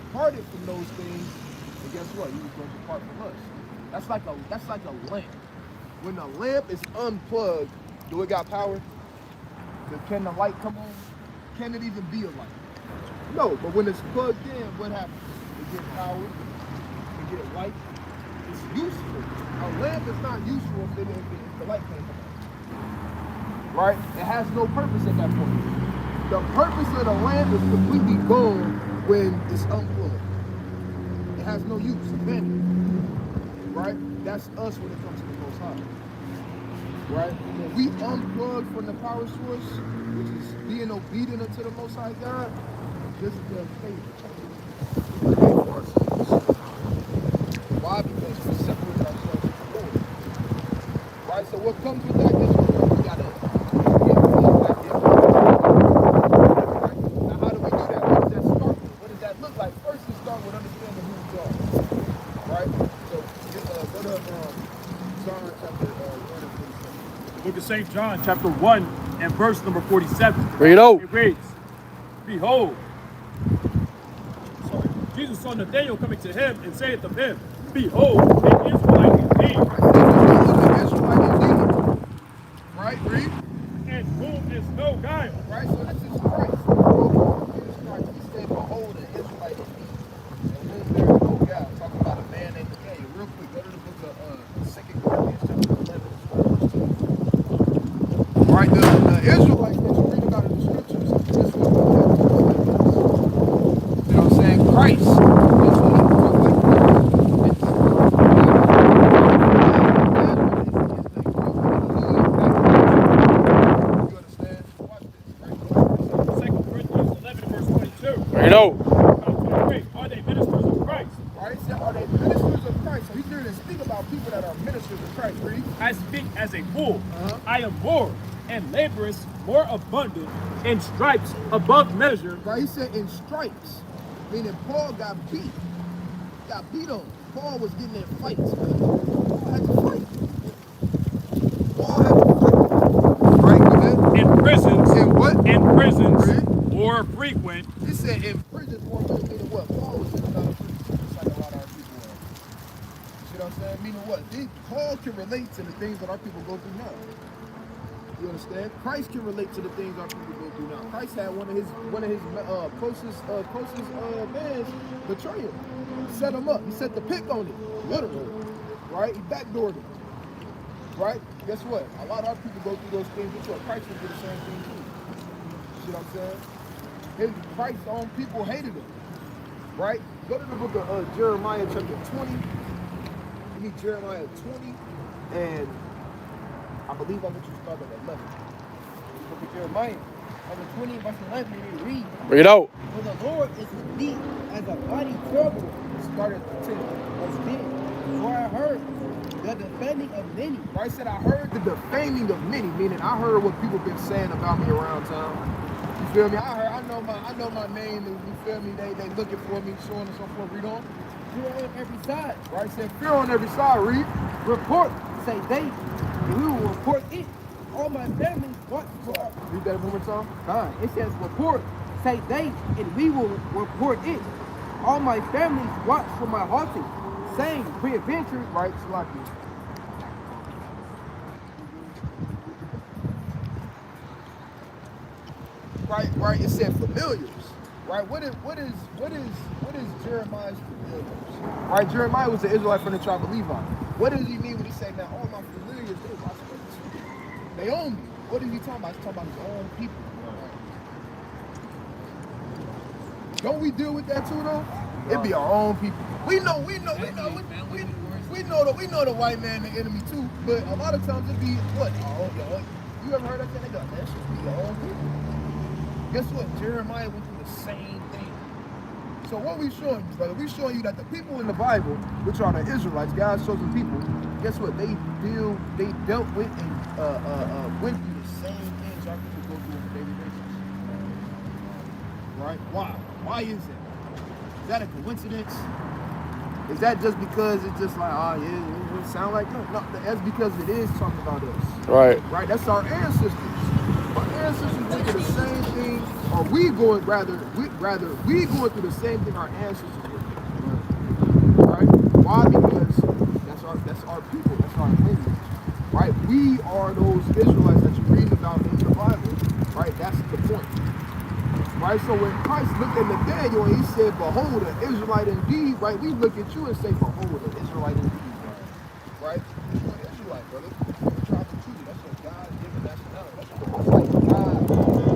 departed from those things, and guess what? He was going to depart from us. That's like a lamp. When the lamp is unplugged, do it got power? Can the light come on? Can it even be a light? No, but when it's plugged in, what happens? It gets power, it gets light. It's useful. A lamp is not useful if the light can't come on. Right? It has no purpose at that point. The purpose of the lamp is completely gone when it's unplugged. It has no use, it's vanity. Right? That's us when it comes to the Most High. Right? When we unplug from the power source, which is being obedient unto the Most High God, this is the favor. Why? Because we separate ourselves from the Lord. Right? So what comes with that is we gotta get back in. Right? Now how do we do that? What does that start with? What does that look like? First we start with understanding who we are. Right? So go to John chapter 1 and 47. The book of St. John, chapter 1 and verse number 47. Read out. It reads, Behold, Jesus saw Nathanael coming to him and saith of him, Behold, an Israelite indeed. Right, read. And whom is no guile. Right, so this is Christ. Jesus Christ, he said, Behold, an Israelite indeed. And whom there is no guile. Talking about a man named Nathanael. Real quick, go to the book of 2 Corinthians chapter 11. Right, the Israelites that you read about in the scriptures, this was you know what I'm saying? Christ. That's what he Read out. Are they ministers of Christ? Right? So are they ministers of Christ? So he's here to speak about people that are ministers of Christ. Read. I speak as a fool. I am more and laborious, more abundant, in stripes above measure. Right? He said in stripes, meaning Paul got beat. Got beat on. Paul was getting in fights. Paul had to fight. Paul had to fight. Right? Go ahead. In prisons. In what? In prisons. Read. More frequent. He said in prison more meaning what? Paul was in a lot of prison, just like a lot of our people are. You see what I'm saying? Meaning what? Paul can relate to the things that our people go through now. You understand? Christ can relate to the things our people go through now. Christ had one of his closest mans betray him. Set him up. He set the pick on him. Literally. Right? He backdoored him. Right? Guess what? A lot of our people go through those things. Guess what? Christ will do the same thing too. You see what I'm saying? Christ's own people hated him. Right? Go to the book of Jeremiah chapter 20. You need Jeremiah 20 and I believe I want you to start at 11. Look at Jeremiah. Chapter 20, verse 11, we read, Read out. For the Lord is with thee as a mighty trouble. Start at 10. Verse 10, For I heard the defending of many. Christ said, I heard the defaming of many, meaning I heard what people been saying about me around town. You feel me? I know my name, and you feel me? They looking for me, so on and so forth. Read on. Fear on every side. Right? Said fear on every side. Read. Report, say they, and we will report it. All my family watch for us. Read that one more time. It says report, say they, and we will report it. All my families watch for my halting, saying peradventure. Right, Salaki. Right. It said familiars. Right. What is Jeremiah's familiars? Right. Jeremiah was an Israelite from the tribe of Levi. What does he mean when he say, "Now all my familiars they watch for me. They own me"? What is he talking about? He's talking about his own people. Don't we deal with that too, though? It be our own people. We know the white man, the enemy too. But a lot of times it be what? You ever heard that thing? They go, that should be your own people. Guess what? Jeremiah went through the same thing. So what we showing you, brother? We showing you that the people in the Bible, which are the Israelites, God's chosen people, guess what? They dealt with and went through the same things our people go through on a daily basis. Right? Why? Why is it? Is that a coincidence? Is that just because it's just like, oh yeah, it sound like no? No, that's because it is talking about us. Right. Right? That's our ancestors. Our ancestors went through the same thing Are we going we going through the same thing our ancestors went through? Right? Why? Because that's our people, that's our lineage. Right? We are those Israelites that you read about in the Bible. Right? That's the point. Right? So when Christ looked at Nathanael and he said, behold, an Israelite indeed, right? We look at you and say, behold, an Israelite indeed. Right? You're an Israelite, brother. You're trying to choose. That's what God given nationality. That's what the most like God.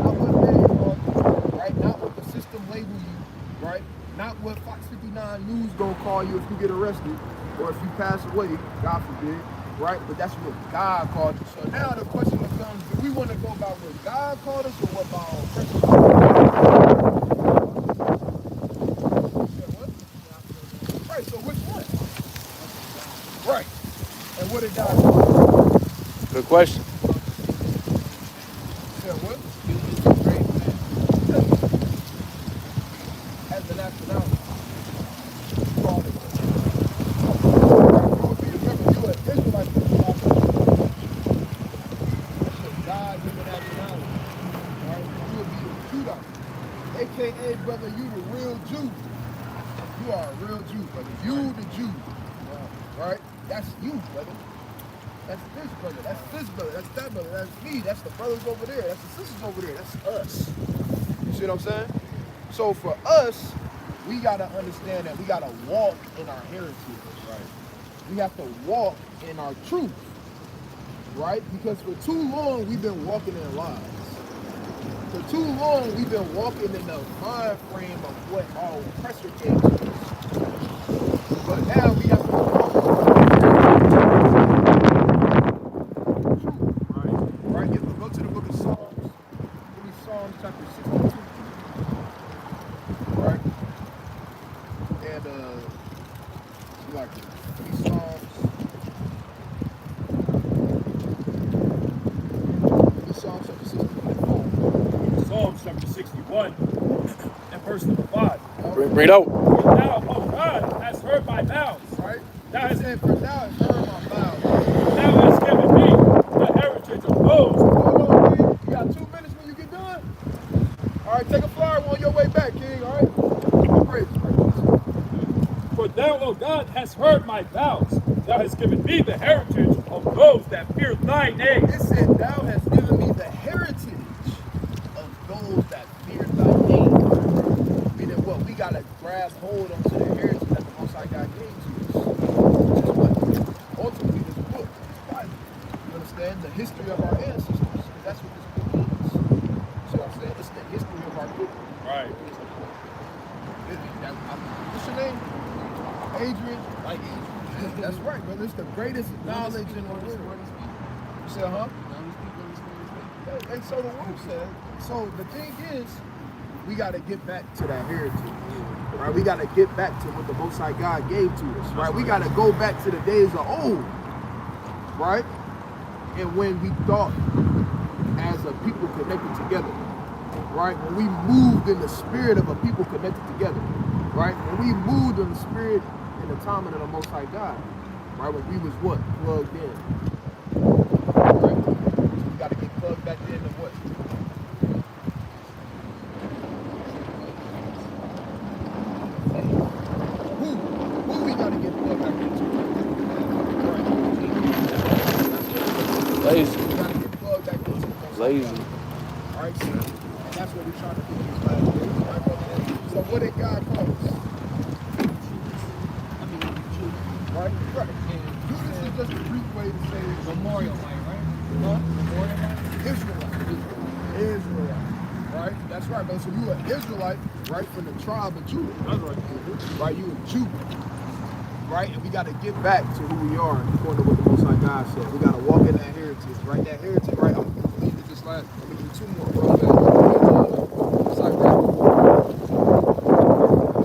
Not what man called you, right? Not what the system label you, right? Not what Fox 59 News gonna call you if you get arrested or if you pass away, God forbid. Right? But that's what God called you. So now the question becomes, do we want to go about what God called us or what about our oppressors? What? Right, so which one? Right. And what did God call us? Good question. Yeah, what? As an nationality. Called it. Remember, you an Israelite. God given nationality. Right? You would be a Judah. AKA, brother, you the real Jew. You are a real Jew, brother. You the Jew. Right? That's you, brother. That's this brother. That's this brother. That's that brother. That's me. That's the brothers over there. That's the sisters over there. That's us. You see what I'm saying? So for us, we gotta understand that we gotta walk in our heritage. Right? We have to walk in our truth. Right? Because for too long we've been walking in lies. For too long we've been walking in the mind frame of what our oppressor came to us. But now we have to walk in truth. Right? If we go to the book of Psalms, Psalms chapter 62. Right? And like Psalms. Psalms chapter 61. Psalms chapter 61 and verse number 5. Bring it out. For thou, O God, hast heard my vows. Right? Thou hast, He said, for thou hast heard my vows. thou hast given me the heritage of those. Hold on, King. You got 2 minutes when you get done. All right, take a flyer on your way back, King. All right? Praise. For thou, O God, hast heard my vows. Thou hast given me the heritage of those that fear thy name. It said, thou hast given me the heritage of those that fear thy name. Meaning what? We got to grasp hold onto the heritage that the Most High God gave to us. Which is what? Ultimately, this book, this Bible. You understand? The history of our ancestors. Because that's what this book is. See what I'm saying? It's the history of our people. Right. What's your name? Adrian? Like Adrian. That's right, brother. It's the greatest knowledge in the world. You said, huh? And so the word said. So the thing is, we got to get back to that heritage. Right? We got to get back to what the Most High God gave to us. Right? We got to go back to the days of old. Right? And when we thought as a people connected together. Right? When we moved in the spirit of a people connected together. Right? When we moved in the spirit and the timing of the Most High God. Right? When we was what? Plugged in. Right? So we got to get plugged back in to what? Who we got to get plugged back into? Right? Lazy. We got to get plugged back into the Most High Lazy. God. All right? So, and that's what we're trying to do in these last days. Right, brother? So what did God call us? Right? Right. And Judas is just a Greek way to say memorial light, right? Huh? Memorial light? Israelite. Israelite. Right? That's right, brother. So you an Israelite, right, from the tribe of Judah. That's right. Right? You a Jew. Right? And we got to get back to who we are according to what the Most High God said. We got to walk in that heritage, right? That heritage, right? I'm going to leave it this last. Let me do 2 more, bro.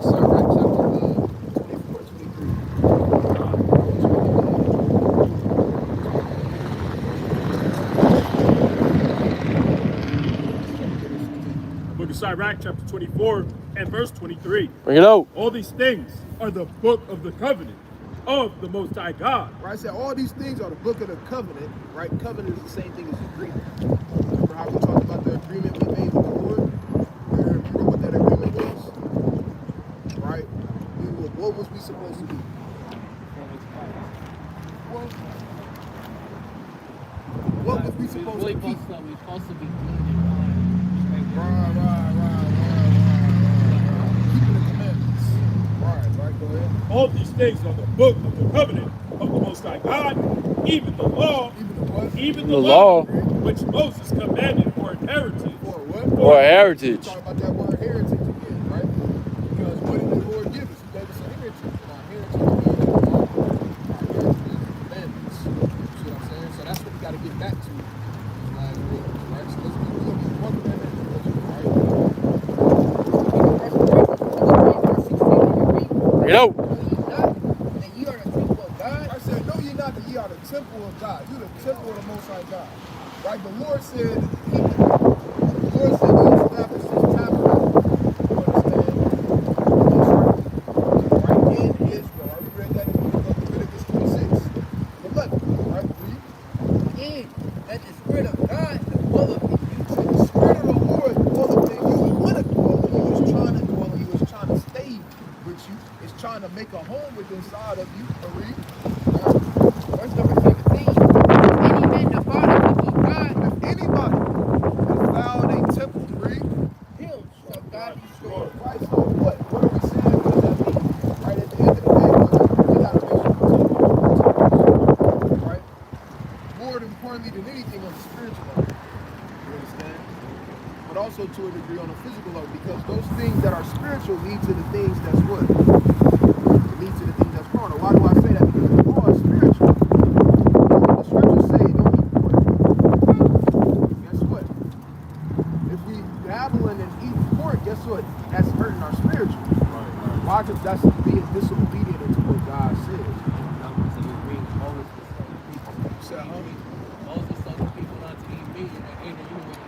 Sirach chapter 24, 23. Book of Sirach, chapter 24 and verse 23. Bring it out. All these things are the book of the covenant of the Most High God. Right, I said all these things are the book of the covenant, right? Covenant is the same thing as agreement. Remember how we talked about the agreement we made with the Lord? right? What was we supposed to do? What was we supposed to keep? We're supposed to be Right. Keeping the commandments. Right, go ahead. All these things are the book of the covenant of the Most High God, even the law, Even the law, which Moses commanded for inheritance. For what? Or heritage. Talk about that word heritage again, right? Because what did the Lord give us? He gave us a heritage. And our heritage is the law. Our heritage is the commandments. You see what I'm saying? So that's what we got to get back to. Like, right? So let's do one commandment. You know. I said, no, you're not, that ye are the temple of God. You're the temple of the Most High God. Right? The Lord said, he established his tabernacle. You understand? Right in Israel. I read that in Leviticus 26. 11. Right? Read. That the Spirit of God dwelleth in you. So the Spirit of the Lord dwelleth in you. And want to dwell in you. He was trying to dwell in you. He was trying to stay with you. Is trying to make a home with inside of you. Read. Verse number 17. If any man defile the temple of God, If anybody defile a temple, read. him shall God destroy. Right, so what are we saying? What does that mean? Right, at the end of the day, we gotta make sure, right? More importantly than anything on the spiritual level, you understand? But also to a degree on a physical level, because those things that are spiritual lead to the things that's what? Lead to the things that's carnal. Why do I say that? Because the law is spiritual. So when the scriptures say don't eat pork, guess what? If we dabbling and eating pork, guess what? That's hurting our spiritual. Why? Because that's being disobedient to what God says. Say, huh? Moses told the people not to eat meat, and they ate it anyway.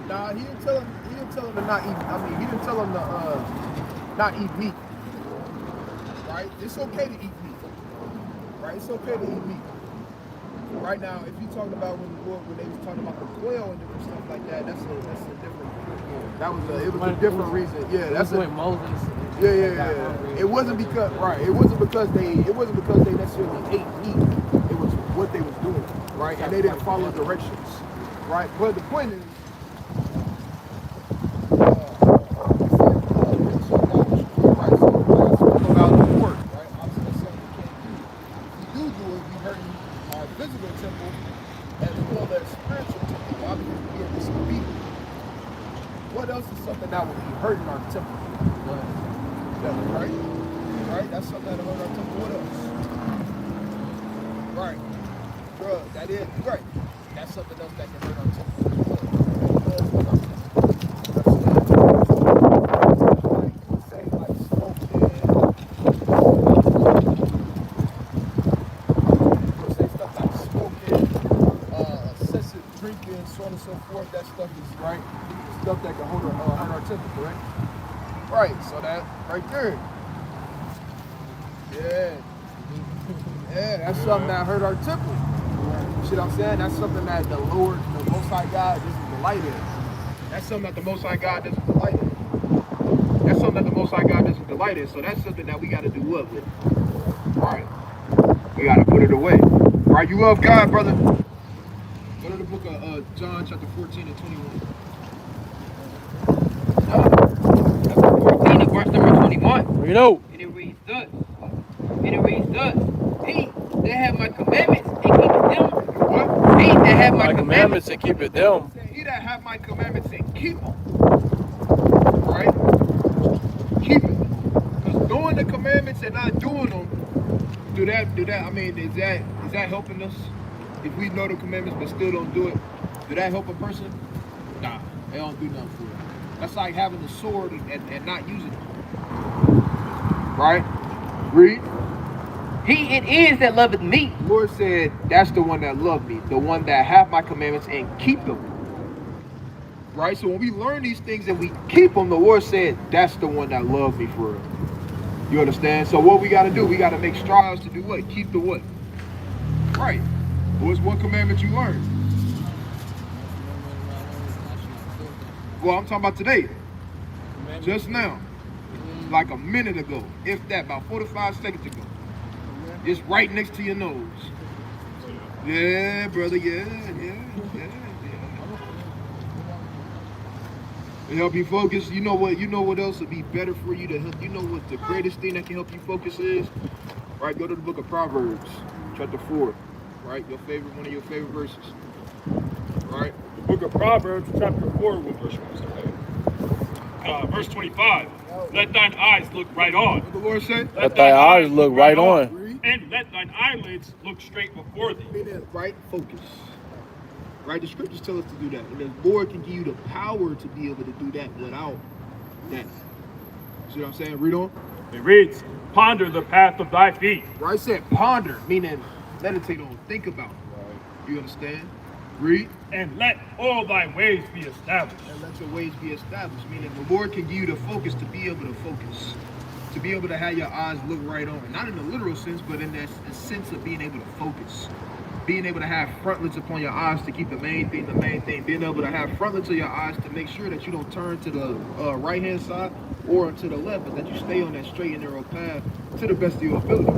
Nah, he didn't tell him. He didn't tell him to not eat. I mean, he didn't tell him to not eat meat. Right? It's okay to eat meat. Right? It's okay to eat meat. Right now, if you talking about when they was talking about the quail and different stuff like that, that's a different. That was a different reason. Yeah, that's with Moses. Yeah. It wasn't because It wasn't because they necessarily ate meat. It was what they was doing, right? And they didn't follow directions, right? But the point is, about the pork, right? Obviously, that's something we can't do. If we do it, we hurting our physical temple as well as spiritual temple. Why? Because we are disobedient. What else is something that would be hurting our temple? Right? Right? That's something that will hurt our temple. What else? Right. Drugs. That is right. That's something else that can hurt our temple. So on and so forth, that stuff is right. Stuff that can hurt our temple, correct? Right. So that right there. Yeah, that's something that hurt our temple. You see what I'm saying? That's something that the Lord, the Most High God, doesn't delight in. That's something that the Most High God doesn't delight in. That's something that the Most High God doesn't delight in. So that's something that we got to do what with? Right. We got to put it away. Right? You love God, brother. Go to the book of John, chapter 14 and 21. Chapter 14 and verse number 21. You know. And it reads thus. He that have my commandments and keepeth them. What? He that have my My commandments and keep it them. He that have my commandments and keep them. Right? Keep it. Because doing the commandments and not doing them, do that, I mean, is that helping us? If we know the commandments but still don't do it, do that help a person? Nah, they don't do nothing for it. That's like having the sword and not using it. Right? Read. He it is that loveth me. The Lord said, that's the one that loved me, the one that have my commandments and keep them. Right? So when we learn these things and we keep them, the Lord said, that's the one that loved me for real. You understand? So what we got to do, we got to make strides to do what? Keep the what? Right. What's one commandment you learned? Well, I'm talking about today. Just now. like a minute ago, if that, about 4 to 5 seconds ago. Just right next to your nose. Yeah, brother, yeah. To help you focus, you know what else would be better for you to help, you know what the greatest thing that can help you focus is? Right, go to the book of Proverbs, chapter 4, right? One of your favorite verses. Right? The book of Proverbs, chapter 4, verse 25. Let thine eyes look right on. What the Lord say? Let thy eyes look right on. Read. And let thine eyelids look straight before thee. Meaning, right, focus. Right, the scriptures tell us to do that, and the Lord can give you the power to be able to do that without that. See what I'm saying? Read on. It reads, ponder the path of thy feet. Right, I said ponder, meaning meditate on, think about. You understand? Read. And let all thy ways be established. And let your ways be established, meaning the Lord can give you the focus to be able to focus, to be able to have your eyes look right on. Not in the literal sense, but in that sense of being able to focus. Being able to have frontlets upon your eyes to keep the main thing. Being able to have frontlets of your eyes to make sure that you don't turn to the right-hand side or to the left, but that you stay on that straight and narrow path to the best of your ability.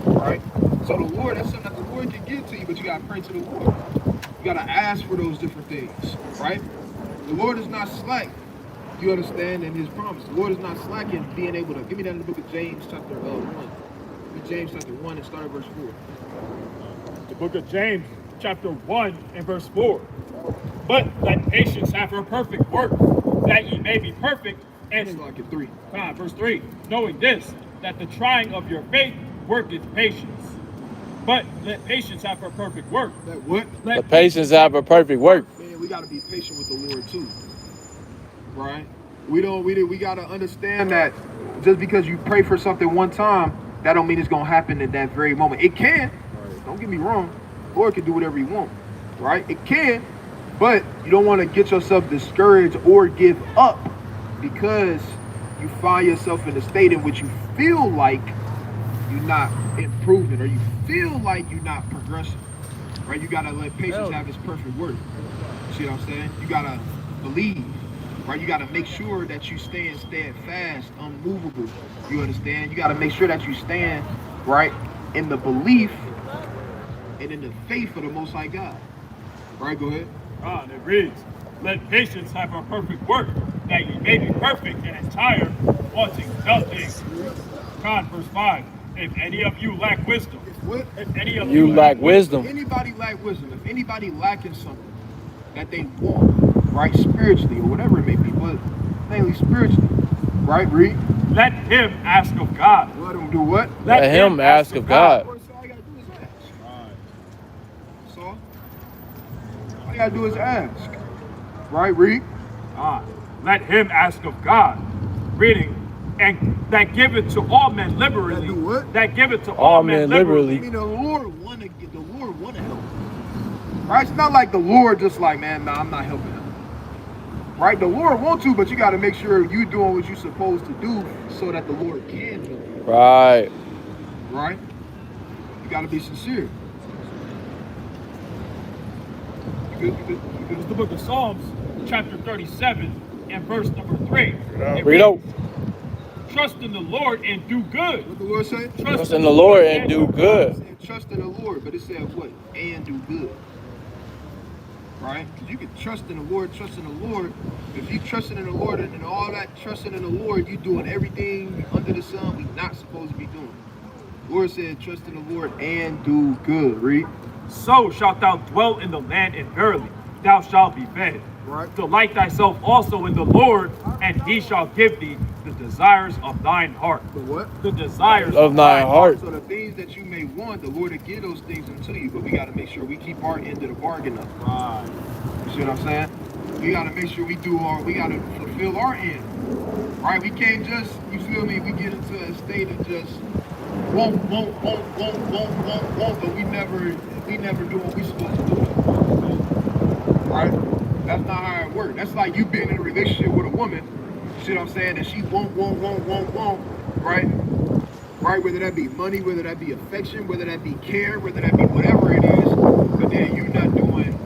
Right? So the Lord, that's something that the Lord can give to you, but you got to pray to the Lord. You got to ask for those different things, right? The Lord is not slack. You understand in his promise. The Lord is not slack in being able to, give me that in the book of James chapter 1. James chapter 1 and start at verse 4. The book of James, chapter 1 and verse 4. But let patience have her perfect work, that ye may be perfect, and Like in 3. verse 3, knowing this, that the trying of your faith worketh patience. But let patience have her perfect work. That what? The patience have a perfect work. Man, we got to be patient with the Lord too. Right? We got to understand that just because you pray for something one time, that don't mean it's going to happen in that very moment. It can. Don't get me wrong. The Lord can do whatever he wants. Right? It can. But you don't want to get yourself discouraged or give up because you find yourself in a state in which you feel like you're not improving or you feel like you're not progressing. Right? You got to let patience have its perfect work. You see what I'm saying? You got to believe. Right? You got to make sure that you stand steadfast, unmovable. You understand? You got to make sure that you stand, right, in the belief and in the faith of the Most High God. Right? Go ahead. It reads, let patience have her perfect work, that ye may be perfect and entire, wanting nothing. Verse 5, if any of you lack wisdom, What? if any of You lack wisdom. If anybody lack wisdom, if anybody lacking something that they want, right, spiritually or whatever it may be, but mainly spiritually, right, read. let him ask of God. Let them do what? Let him ask of God. So all you gotta do is ask. So all you gotta do is ask. Right, read. Let him ask of God. Reading, and that giveth to all men liberally. That do what? That giveth to all men liberally. I mean, the Lord wanna help. Right? It's not like the Lord just like, man, nah, I'm not helping him. Right? The Lord wants to, but you gotta make sure you doing what you're supposed to do so that the Lord can help you. Right. Right? You gotta be sincere. You good? It's the book of Psalms, chapter 37, and verse number 3. It Read out. reads, trust in the Lord and do good. What the Lord say? Trust in the Lord and do It good. said trust in the Lord, but it said what? And do good. Right? Because you can trust in the Lord. If you trusting in the Lord and in all that trusting in the Lord, you doing everything under the sun we not supposed to be doing. The Lord said trust in the Lord and do good. Read. So shalt thou dwell in the land, and verily thou shalt be fed. Right. Delight thyself also in the Lord, and he shall give thee the desires of thine heart. The what? The desires Of thine heart. So the things that you may want, the Lord will give those things unto you, but we got to make sure we keep our end of the bargain up. Right. You see what I'm saying? We got to make sure we got to fulfill our end. Right? We can't just, you feel me, we get into a state of just won't, but we never do what we supposed to do. Right? That's not how it works. That's like you being in a relationship with a woman, you see what I'm saying, and she won't, right? Right? Whether that be money, whether that be affection, whether that be care, whether that be whatever it is, but then you not doing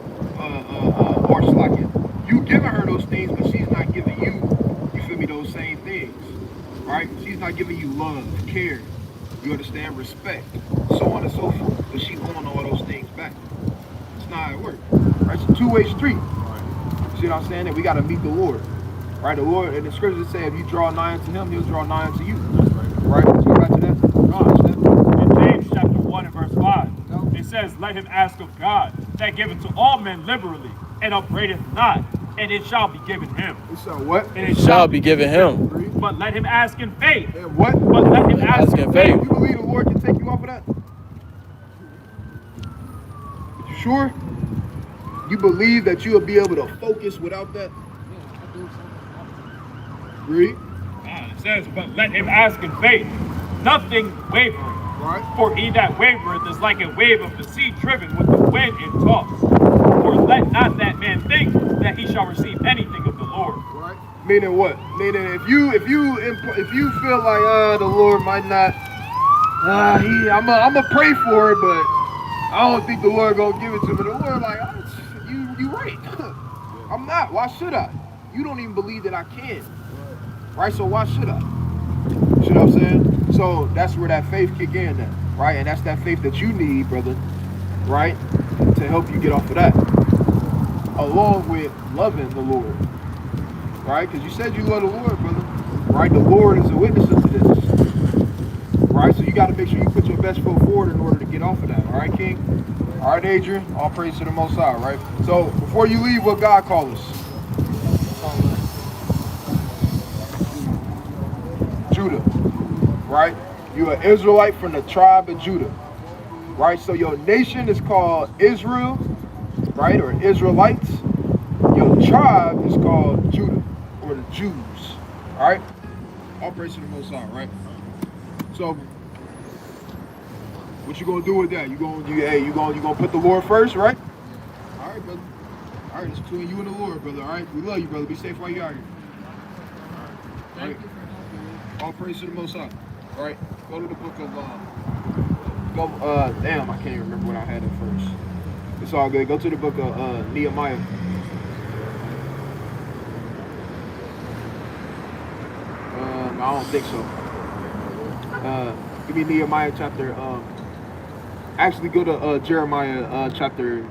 or slacking. You giving her those things, but she's not giving you feel me, those same things. Right? She's not giving you love, care, you understand, respect, so on and so forth. But she's wanting all those things back. It's not how it works. Right? It's a two-way street. You see what I'm saying? And we got to meet the Lord. Right? The Lord, and the scriptures say if you draw nigh unto him, he'll draw nigh unto you. Right? Let's go back to that. In James chapter 1 and verse 5, it says, let him ask of God, that giveth to all men liberally, and upbraideth not, and it shall be given him. It shall what? And it Shall be given him. But let him ask in faith. And what? But let him ask in faith. You believe the Lord can take you off of that? You sure? You believe that you'll be able to focus without that? Read. It says, but let him ask in faith, nothing wavering. Right. For he that wavereth is like a wave of the sea driven with the wind and tossed. For let not that man think that he shall receive anything of the Lord. Right. Meaning what? Meaning if you feel like the Lord might not, I'm gonna pray for it, but I don't think the Lord gonna give it to me. The Lord like, you right. I'm not. Why should I? You don't even believe that I can. Right? So why should I? You know what I'm saying? So that's where that faith kick in then, right? And that's that faith that you need, brother, right? To help you get off of that. Along with loving the Lord. Right? Because you said you love the Lord, brother. Right? The Lord is a witness to this. Right? So you got to make sure you put your best foot forward in order to get off of that. All right, King? All right, Adrian? All praise to the Most High, right? So before you leave, what God call us? Judah. Right? You're an Israelite from the tribe of Judah. Right? So your nation is called Israel, right? Or Israelites. Your tribe is called Judah, or the Jews. All right? All praise to the Most High, right? So, what you gonna do with that? You gonna put the Lord first, right? All right, brother. All right, it's between you and the Lord, brother. All right, we love you, brother. Be safe while you're out here. All right. All praise to the Most High. All right, go to the book of damn, I can't even remember when I had it first. It's all good. Go to the book of Nehemiah. I don't think so. Give me Nehemiah chapter. Actually, go to Jeremiah chapter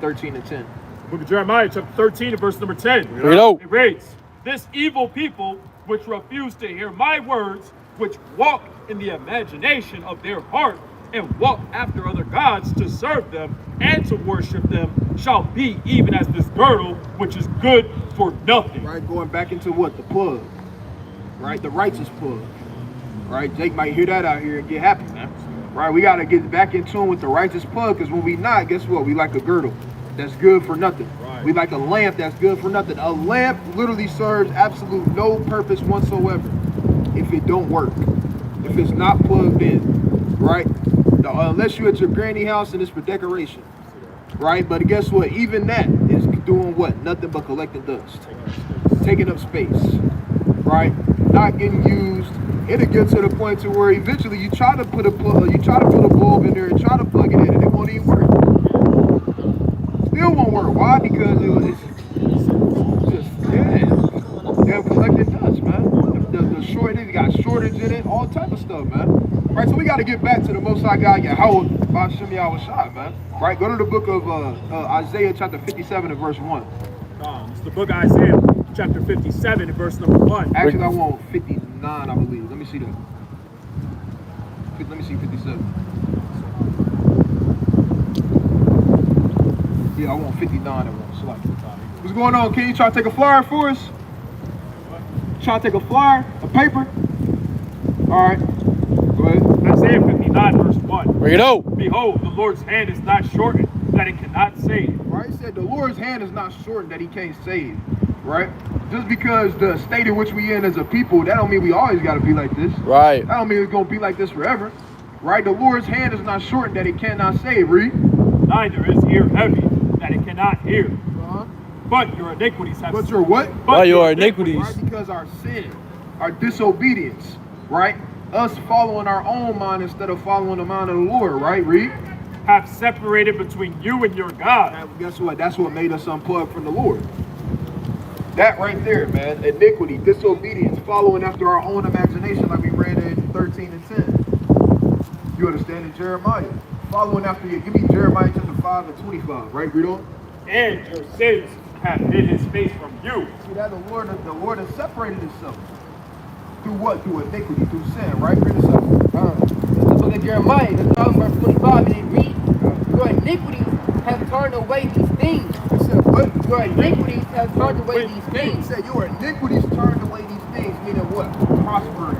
13 and 10. Book of Jeremiah chapter 13 and verse number 10. Read out. It reads, this evil people which refuse to hear my words, which walk in the imagination of their heart, and walk after other gods to serve them and to worship them, shall be even as this girdle, which is good for nothing. Right, going back into what? The plug. Right, the righteous plug. Right, Jake might hear that out here and get happy, man. Right, we got to get back in tune with the righteous plug, because when we not, guess what? We like a girdle that's good for nothing. Right. We like a lamp that's good for nothing. A lamp literally serves absolute no purpose whatsoever if it don't work, if it's not plugged in, right? Unless you're at your granny house and it's for decoration, right? But guess what? Even that is doing what? Nothing but collecting dust, taking up space, right? Not getting used. It'll get to the point to where eventually you try to put a bulb in there and try to plug it in, and it won't even work. Still won't work. Why? Because it's just they're collecting dust, man. The shortage, got shortage in it, all type of stuff, man. Right, so we got to get back to the Most High God, Yahweh, Ba'Shem Yahweh Shai, man. Right, go to the book of Isaiah chapter 57 and verse 1. It's the book of Isaiah chapter 57 and verse number 1. Actually, I want 59, I believe. Let me see that. Let me see 57. Yeah, I want 59 and one. Select. What's going on, King? You trying to take a flyer for us? Trying to take a flyer? A paper? All right. Go ahead. Isaiah 59 verse 1. Bring it out. Behold, the Lord's hand is not shortened, that it cannot save. Right? He said the Lord's hand is not shortened that he can't save. Right? Just because the state in which we in as a people, that don't mean we always got to be like this. Right. That don't mean it's going to be like this forever. Right? The Lord's hand is not shortened that it cannot save. Read. Neither is ear heavy, that it cannot hear. But your iniquities have... But your what? But your iniquities. Right? Because our sin, our disobedience, right? Us following our own mind instead of following the mind of the Lord, right? Read. Have separated between you and your God. And guess what? That's what made us unplug from the Lord. That right there, man. Iniquity, disobedience, following after our own imagination, like we read in 13 and 10. You understand in Jeremiah? Following after you. Give me Jeremiah chapter 5 and 25, right? Read on. And your sins have hid his face from you. See that the Lord has separated himself. Through what? Through iniquity, through sin, right? Read this up. The book of Jeremiah, the 12 verse 25, and it reads, your iniquities have turned away these things. It said what? Your iniquities have turned away these He things. said your iniquities turned away these things, meaning what? Prospering.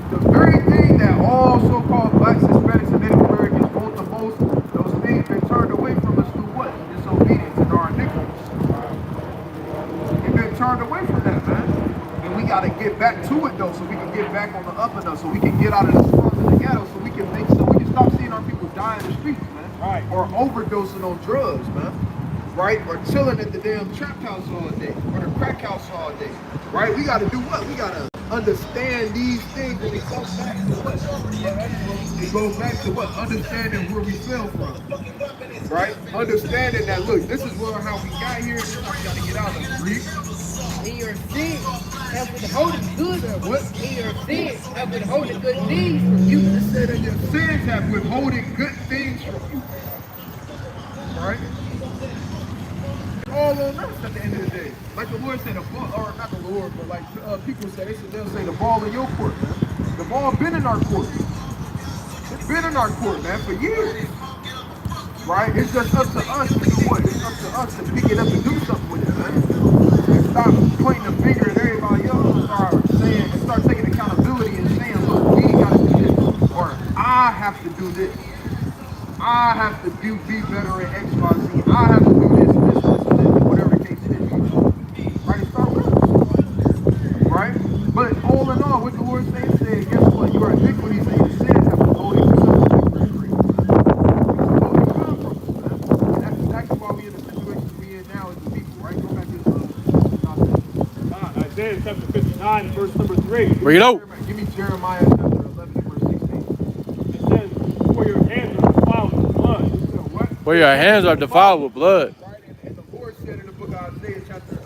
The very thing that all so-called blacks, Hispanics, and Native Americans want the most, those things been turned away from us through what? Disobedience and our iniquities. They've been turned away from that, man. And we gotta get back to it though, so we can get back on the up and up, so we can get out of the slums and the ghetto, so we can stop seeing our people die in the streets, man. Right. Or overdosing on drugs, man. Right? Or chilling at the damn trap house all day, or the crack house all day. Right? We gotta do what? We gotta understand these things, and it goes back to what? It goes back to what? Understanding where we fell from. Right? Understanding that, look, this is how we got here, this is how we gotta get out of it. Read. In your sins have withholding good. What? In your sins have withholding good things from you. It said that your sins have withholding good things from you. Right? All on us at the end of the day. Like the Lord said, or not the Lord, but like people say, they'll say the ball in your court, man. The ball been in our court. It's been in our court, man, for years. Right? It's just up to us to do what? It's up to us to pick it up and do something with it, man. And stop pointing the finger at everybody else and start taking accountability and saying, look, we gotta do this. Or I have to do this. I have to be better at X, Y, Z. I have to do this, whatever the case is. Right? It start with us. Right? But all in all, what the Lord said, guess what? Your iniquities and your sins have been holding yourself free. And that's exactly why we in the situation we in now as the people, right? Go back to Isaiah chapter 59, verse number 3. Bring it out. Give me Jeremiah chapter 11, verse 16. It says, for your hands are defiled with blood. What? Where your hands are defiled with blood. Right, and the Lord said in the book of Isaiah chapter,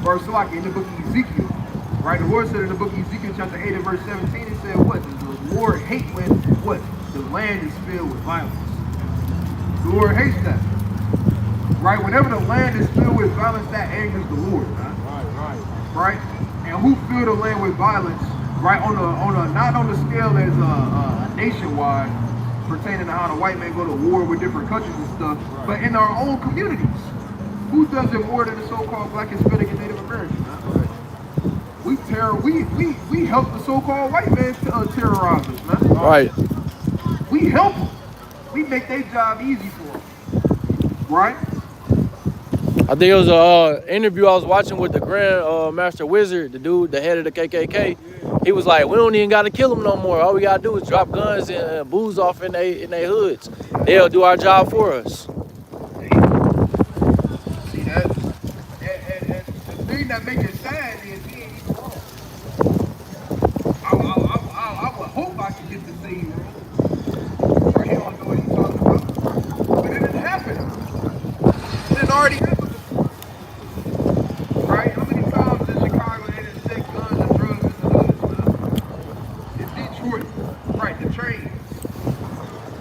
verse like in the book of Ezekiel, right? The Lord said in the book of Ezekiel chapter 8 and verse 17, He said, what? The Lord hate when what? The land is filled with violence. The Lord hates that. Right? Whenever the land is filled with violence, that angers the Lord. Right? And who filled the land with violence? Right? On a not on the scale as nationwide, pertaining to how the white men go to war with different countries and stuff, but in our own communities. Who does it more than the so-called black, Hispanic, and Native Americans? We help the so-called white man terrorize us, man. Right. We help them. We make their job easy for them. Right? I think it was a interview I was watching with the Grand Master Wizard, the dude, the head of the KKK. He was like, we don't even got to kill them no more. All we got to do is drop guns and booze off in they hoods. They'll do our job for us. See that? And the thing that makes it sad is he ain't even wrong. I would hope I could get to say he's wrong. Or he don't know what he's talking about. But it didn't happen. It didn't already happen. Right? How many times in Chicago they didn't take guns and drugs in the hoods, man? In Detroit, right? The trains,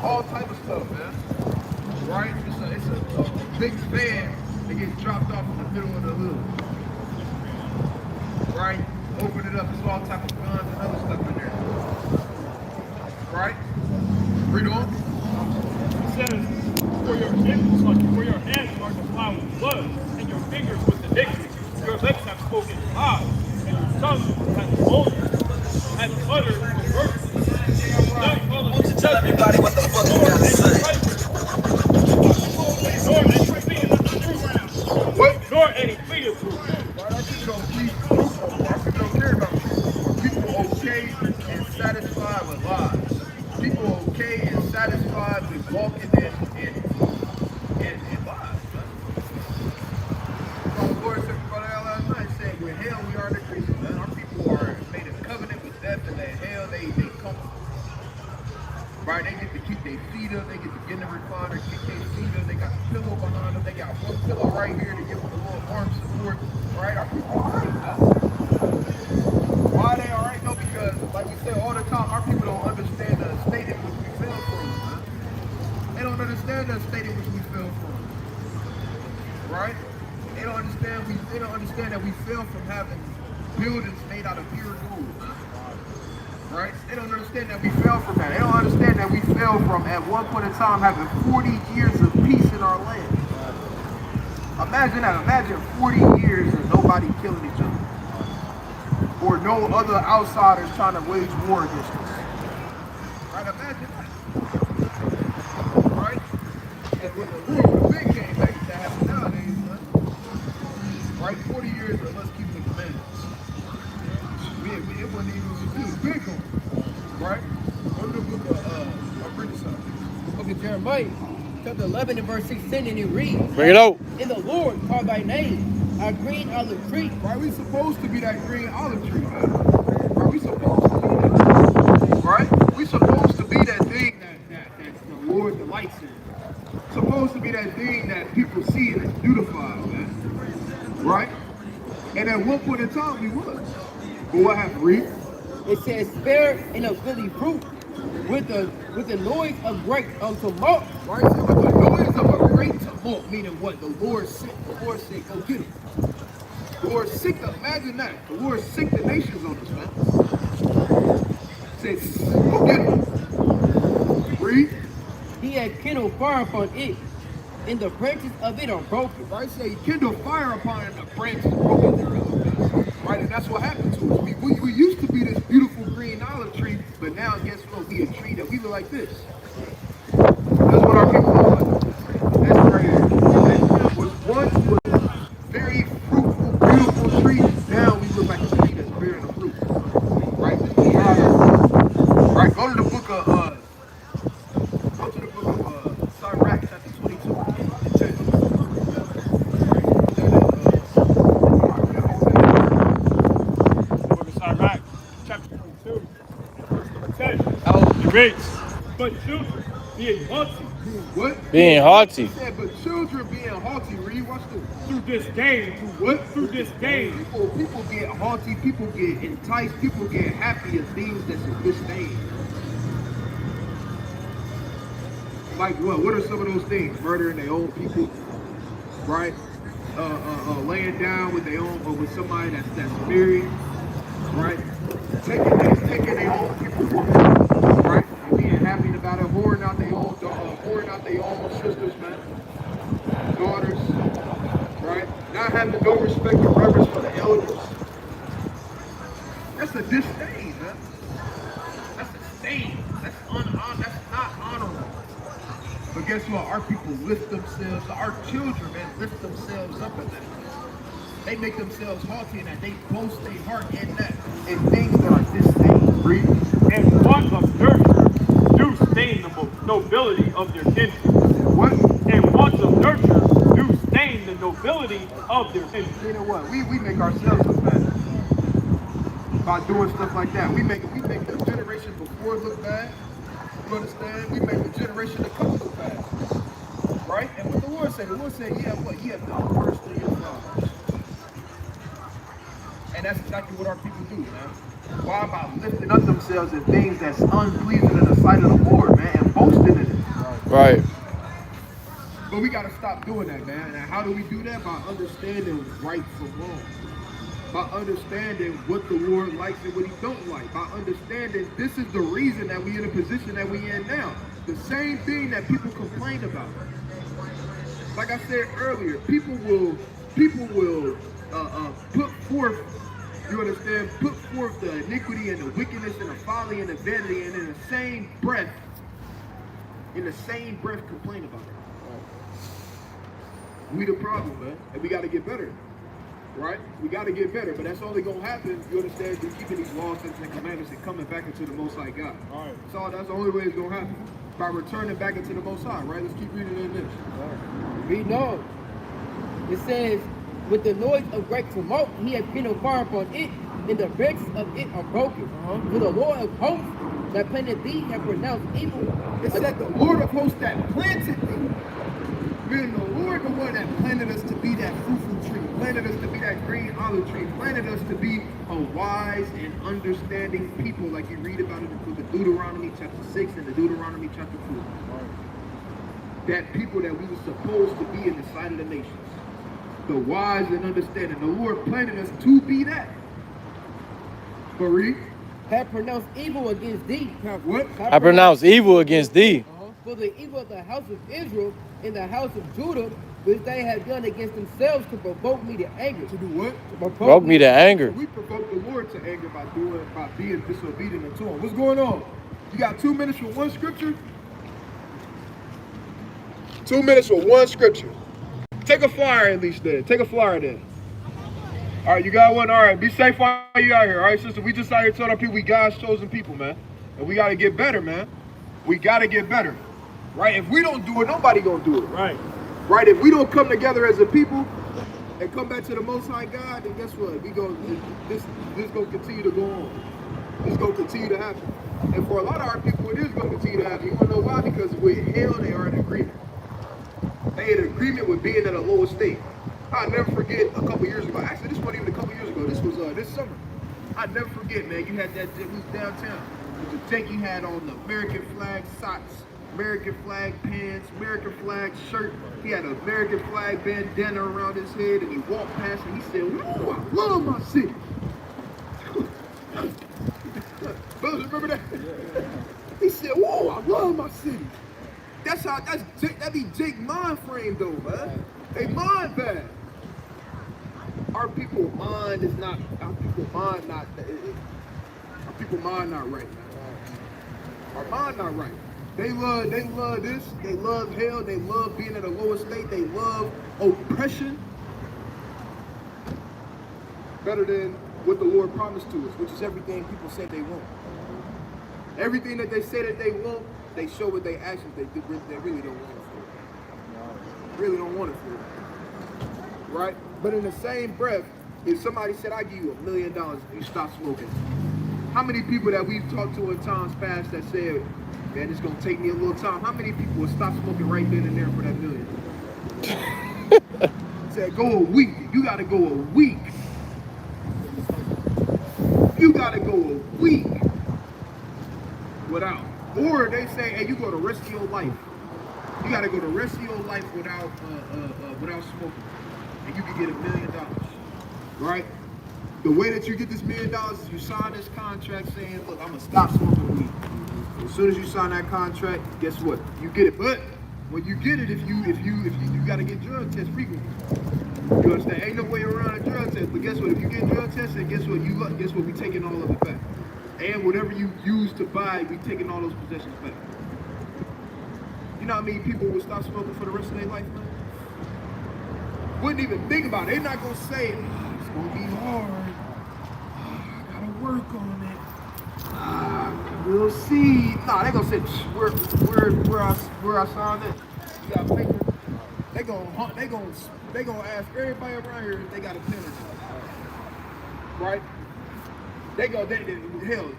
all type of stuff, man. Right? It's a big van that gets dropped off in the middle of the hood. Right? Open it up, there's all type of guns and other stuff in there. Right? Read on. It says, for your hands are defiled with blood, and your fingers with iniquity. Your lips have spoken lies, and your tongue has uttered perverseness. Tell everybody what the fuck you gotta say. Nor any pleaded proof. Right? Our people don't plead proof no more. Our people don't care about proof. People okay and satisfied with lies. People okay and satisfied with walking in lies. Man. So the Lord said, pillar behind them. They got one pillar right here to give them a little arm support. Right? Our people all right. Why they all right? No, because like we say all the time, our people don't understand the state in which we fell from. They don't understand the state in which we fell from. Right? They don't understand that we fell from having buildings made out of pure gold. Right? They don't understand that we fell from that. They don't understand that we fell from at one point in time having 40 years of peace in our land. Imagine that. Imagine 40 years of nobody killing each other. Or no other outsiders trying to wage war against us. Right? Imagine that. Right? And when the Lord big came back to happen nowadays, man. Right? 40 years of us keeping the commandments. It wasn't even big on. Right? Go to the book of British side. Okay, Jeremiah, chapter 11 and verse 16, and it reads, Bring it out. "In the Lord call thy name, a green olive tree." Right? We supposed to be that green olive tree, man. Right? We supposed to be that. Right? We supposed to be that thing that the Lord delights in. Supposed to be that thing that people see and it's beautified, man. Right? And at one point in time we was. But what happened, Reed? It says, "Spare and of goodly fruit, with the noise of great tumult." Right? So with the noise of a great tumult, meaning what? The Lord sick. The Lord said, go get him. The Lord sick, imagine that. The Lord sick the nations on us, man. Says, go get him. Read. He had kindled fire upon it, and the branches of it are broken. Right? Say, kindle fire upon it, and the branches broken thereof. Right? And that's what happened to us. We used to be this beautiful green olive tree, but now guess what? We a tree that we look like this. That's what our people look like. That's crazy. That was once was a very fruitful, beautiful tree. Now we look like a tree that's bearing the fruit. Right? Right? Go to the book of Sirach, chapter 22. Book of Sirach, chapter 22, verse number 10. It reads, "But children, being haughty What? Being haughty. He said, but children being haughty, read, watch this. through this game, What? through this game, People get haughty, people get enticed, people get happy of things that's in disdain. Like what? What are some of those things? Murdering their own people, right? Laying down with their own, or with somebody that's married, right? Taking their own people, right? And being happy about it, whoring out their own sisters, man, daughters, right? Not having no respect or reverence for the elders. That's a disdain, man. That's a stain. That's not honorable. But guess what? Our people lift themselves, our children, man, lift themselves up at that. They make themselves haughty in that. They boast their heart in that. In things that are disdain. Read. and want of nurture do stain the nobility of their kindred. What? And want of nurture do stain the nobility of their kindred." You know what? We make ourselves look bad by doing stuff like that. We make the generation before look bad. You understand? We make the generation to come look bad. Right? And what the Lord said yeah, what? You have done worse than your fathers. And that's exactly what our people do, man. Why? By lifting up themselves in things that's unpleasing in the sight of the Lord, man, and boasting in it. Right. But we gotta stop doing that, man. And how do we do that? By understanding right from wrong. By understanding what the Lord likes and what he don't like. By understanding this is the reason that we in the position that we in now. The same thing that people complain about. Like I said earlier, people will put forth, you understand, put forth the iniquity and the wickedness and the folly and the vanity, and in the same breath complain about it. We the problem, man, and we got to get better, right? We got to get better, but that's only gonna happen, you understand, through keeping these laws and commandments and coming back into the Most High God. All right. That's the only way it's gonna happen, by returning back into the Most High, right? Let's keep reading in this. Read on. It says, "With the noise of great tumult, he had kindled fire upon it, and the branches of it are broken. For the Lord of hosts that planted thee have pronounced evil." It said the Lord of hosts that planted thee. Man, the Lord, the one that planted us to be that fruitful tree, planted us to be that green olive tree, planted us to be a wise and understanding people, like you read about it in the book of Deuteronomy chapter 6 and the Deuteronomy chapter 4. That people that we were supposed to be in the sight of the nations. The wise and understanding. The Lord planted us to be that. But read. Have pronounced evil against thee. Have what? I pronounce evil against thee. For the evil of the house of Israel and the house of Judah, which they have done against themselves to provoke me to anger. To do what? To Broke me to anger. We provoke the Lord to anger by being disobedient unto him. What's going on? You got 2 minutes for one scripture? 2 minutes for one scripture. Take a flyer at least then. Take a flyer then. All right, you got one? All right, be safe while you out here. All right, sister, we just out here telling our people we God's chosen people, man. And we got to get better, man. We got to get better. Right? If we don't do it, nobody going to do it. Right. Right? If we don't come together as a people and come back to the Most High God, then guess what? This going to continue to go on. It's going to continue to happen. And for a lot of our people, it is going to continue to happen. You want to know why? Because with hell, they are in agreement. They in agreement with being at a lower state. I'll never forget a couple years ago. Actually, this wasn't even a couple years ago. This was this summer. I'll never forget, man. You had that, we was downtown. With the tank, you had on the American flag socks, American flag pants, American flag shirt. He had an American flag bandana around his head, and he walked past and he said, "Woo, I love my city." Brothers, remember that? He said, "Whoa, I love my city." That be Jake mind frame though, man. They mind bad. Our people mind not right, man. Our mind not right. They love this, they love hell, they love being at a lower state, they love oppression better than what the Lord promised to us, which is everything people say they want. Everything that they say that they want, they show with their actions they really don't want it for. Really don't want it for. Right? But in the same breath, if somebody said, "I give you $1 million if you stop smoking," how many people that we've talked to in times past that said, "Man, it's gonna take me a little time," how many people would stop smoking right then and there for that $1 million? Said, "Go a week. You gotta go a week. You gotta go a week without." Or they say, "Hey, you go the rest of your life. You gotta go the rest of your life without smoking, and you can get $1 million." Right? The way that you get this $1 million is you sign this contract saying, "Look, I'm gonna stop smoking weed." As soon as you sign that contract, guess what? You get it. But when you get it, if you gotta get drug tests frequently. You understand? Ain't no way around a drug test. But guess what? If you get drug tested, guess what? We taking all of it back. And whatever you use to buy, we taking all those possessions back. You know how many people would stop smoking for the rest of their life, man? Wouldn't even think about it. They're not gonna say, "It's gonna be hard. I gotta work on it. We'll see." Nah, they gonna say, where I signed it. You got paper. They gonna ask everybody around here if they got a pen or not. Right? Hell,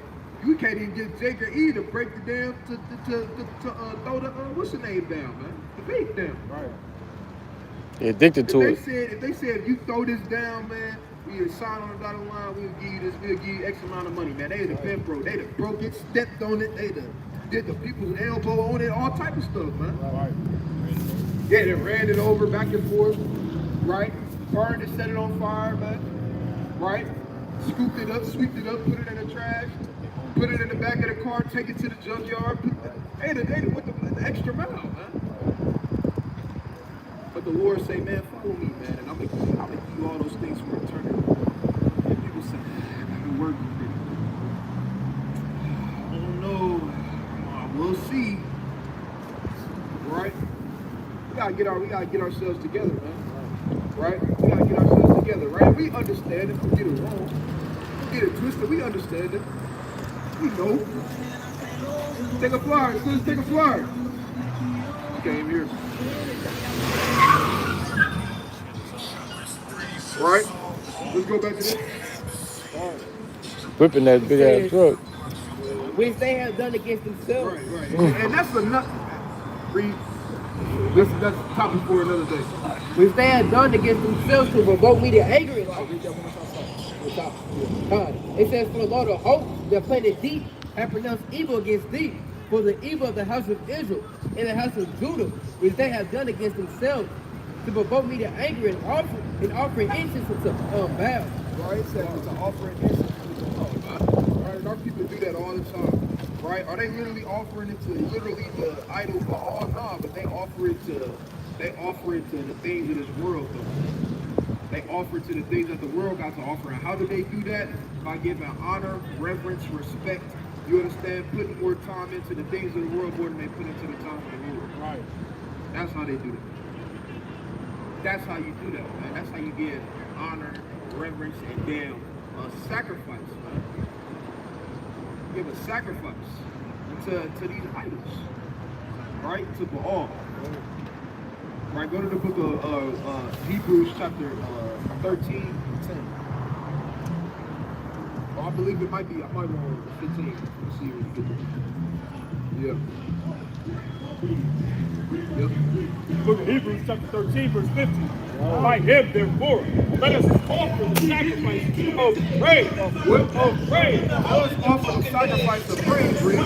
you can't even get Jake or E to break the damn to throw the what's the name down, man? The vape down. Right. They're addicted to it. If they said if you throw this down, man, we'll sign on the dotted line, we'll give you X amount of money, man. They'd have been broke. They'd have broke it, stepped on it, they'd have did the people's elbow on it, all type of stuff, man. Right. Yeah, they ran it over back and forth, right? Burned it, set it on fire, man. Right? Scooped it up, sweeped it up, put it in the trash, put it in the back of the car, take it to the junkyard. They went the extra mile, man. But the Lord say, "Man, follow me, man, and I'm gonna give you all those things for eternity." And people say, "I can work with it. I don't know. We'll see." Right? We gotta get ourselves together, man. Right? We gotta get ourselves together, right? We understand it. Don't get it wrong. Don't get it twisted. We understand it. We know. Take a flyer. Sis, take a flyer. You came here. Right? Let's go back to this. Whipping that big ass truck. Which they have done against themselves. Right. And that's enough. Read. That's a topic for another day. Which they had done against themselves to provoke me to anger and life. It says, for the Lord of hosts that planted deep have pronounced evil against thee, for the evil of the house of Israel and the house of Judah, which they have done against themselves, to provoke me to anger and offering incense unto Baal. Right? It says it's an offering incense to the Lord. Right? Our people do that all the time. Right? Are they literally offering it to literally the idol Baal? No, but they offer it to the things of this world though. They offer it to the things that the world got to offer. And how do they do that? By giving honor, reverence, respect. You understand? Putting more time into the things of the world more than they put into the time of the Lord. Right. That's how they do that. That's how you do that, man. That's how you give honor, reverence, and damn sacrifice, man. Give a sacrifice to these idols, right? To Baal. Right, go to the book of Hebrews chapter 13, 10. Well, I believe it might be, I might want 15. Let's see what we get. Yep. Book of Hebrews chapter 13, verse 50. By him, therefore, let us offer the sacrifice of praise. Of praise. Let us offer the sacrifice of praise, Rick.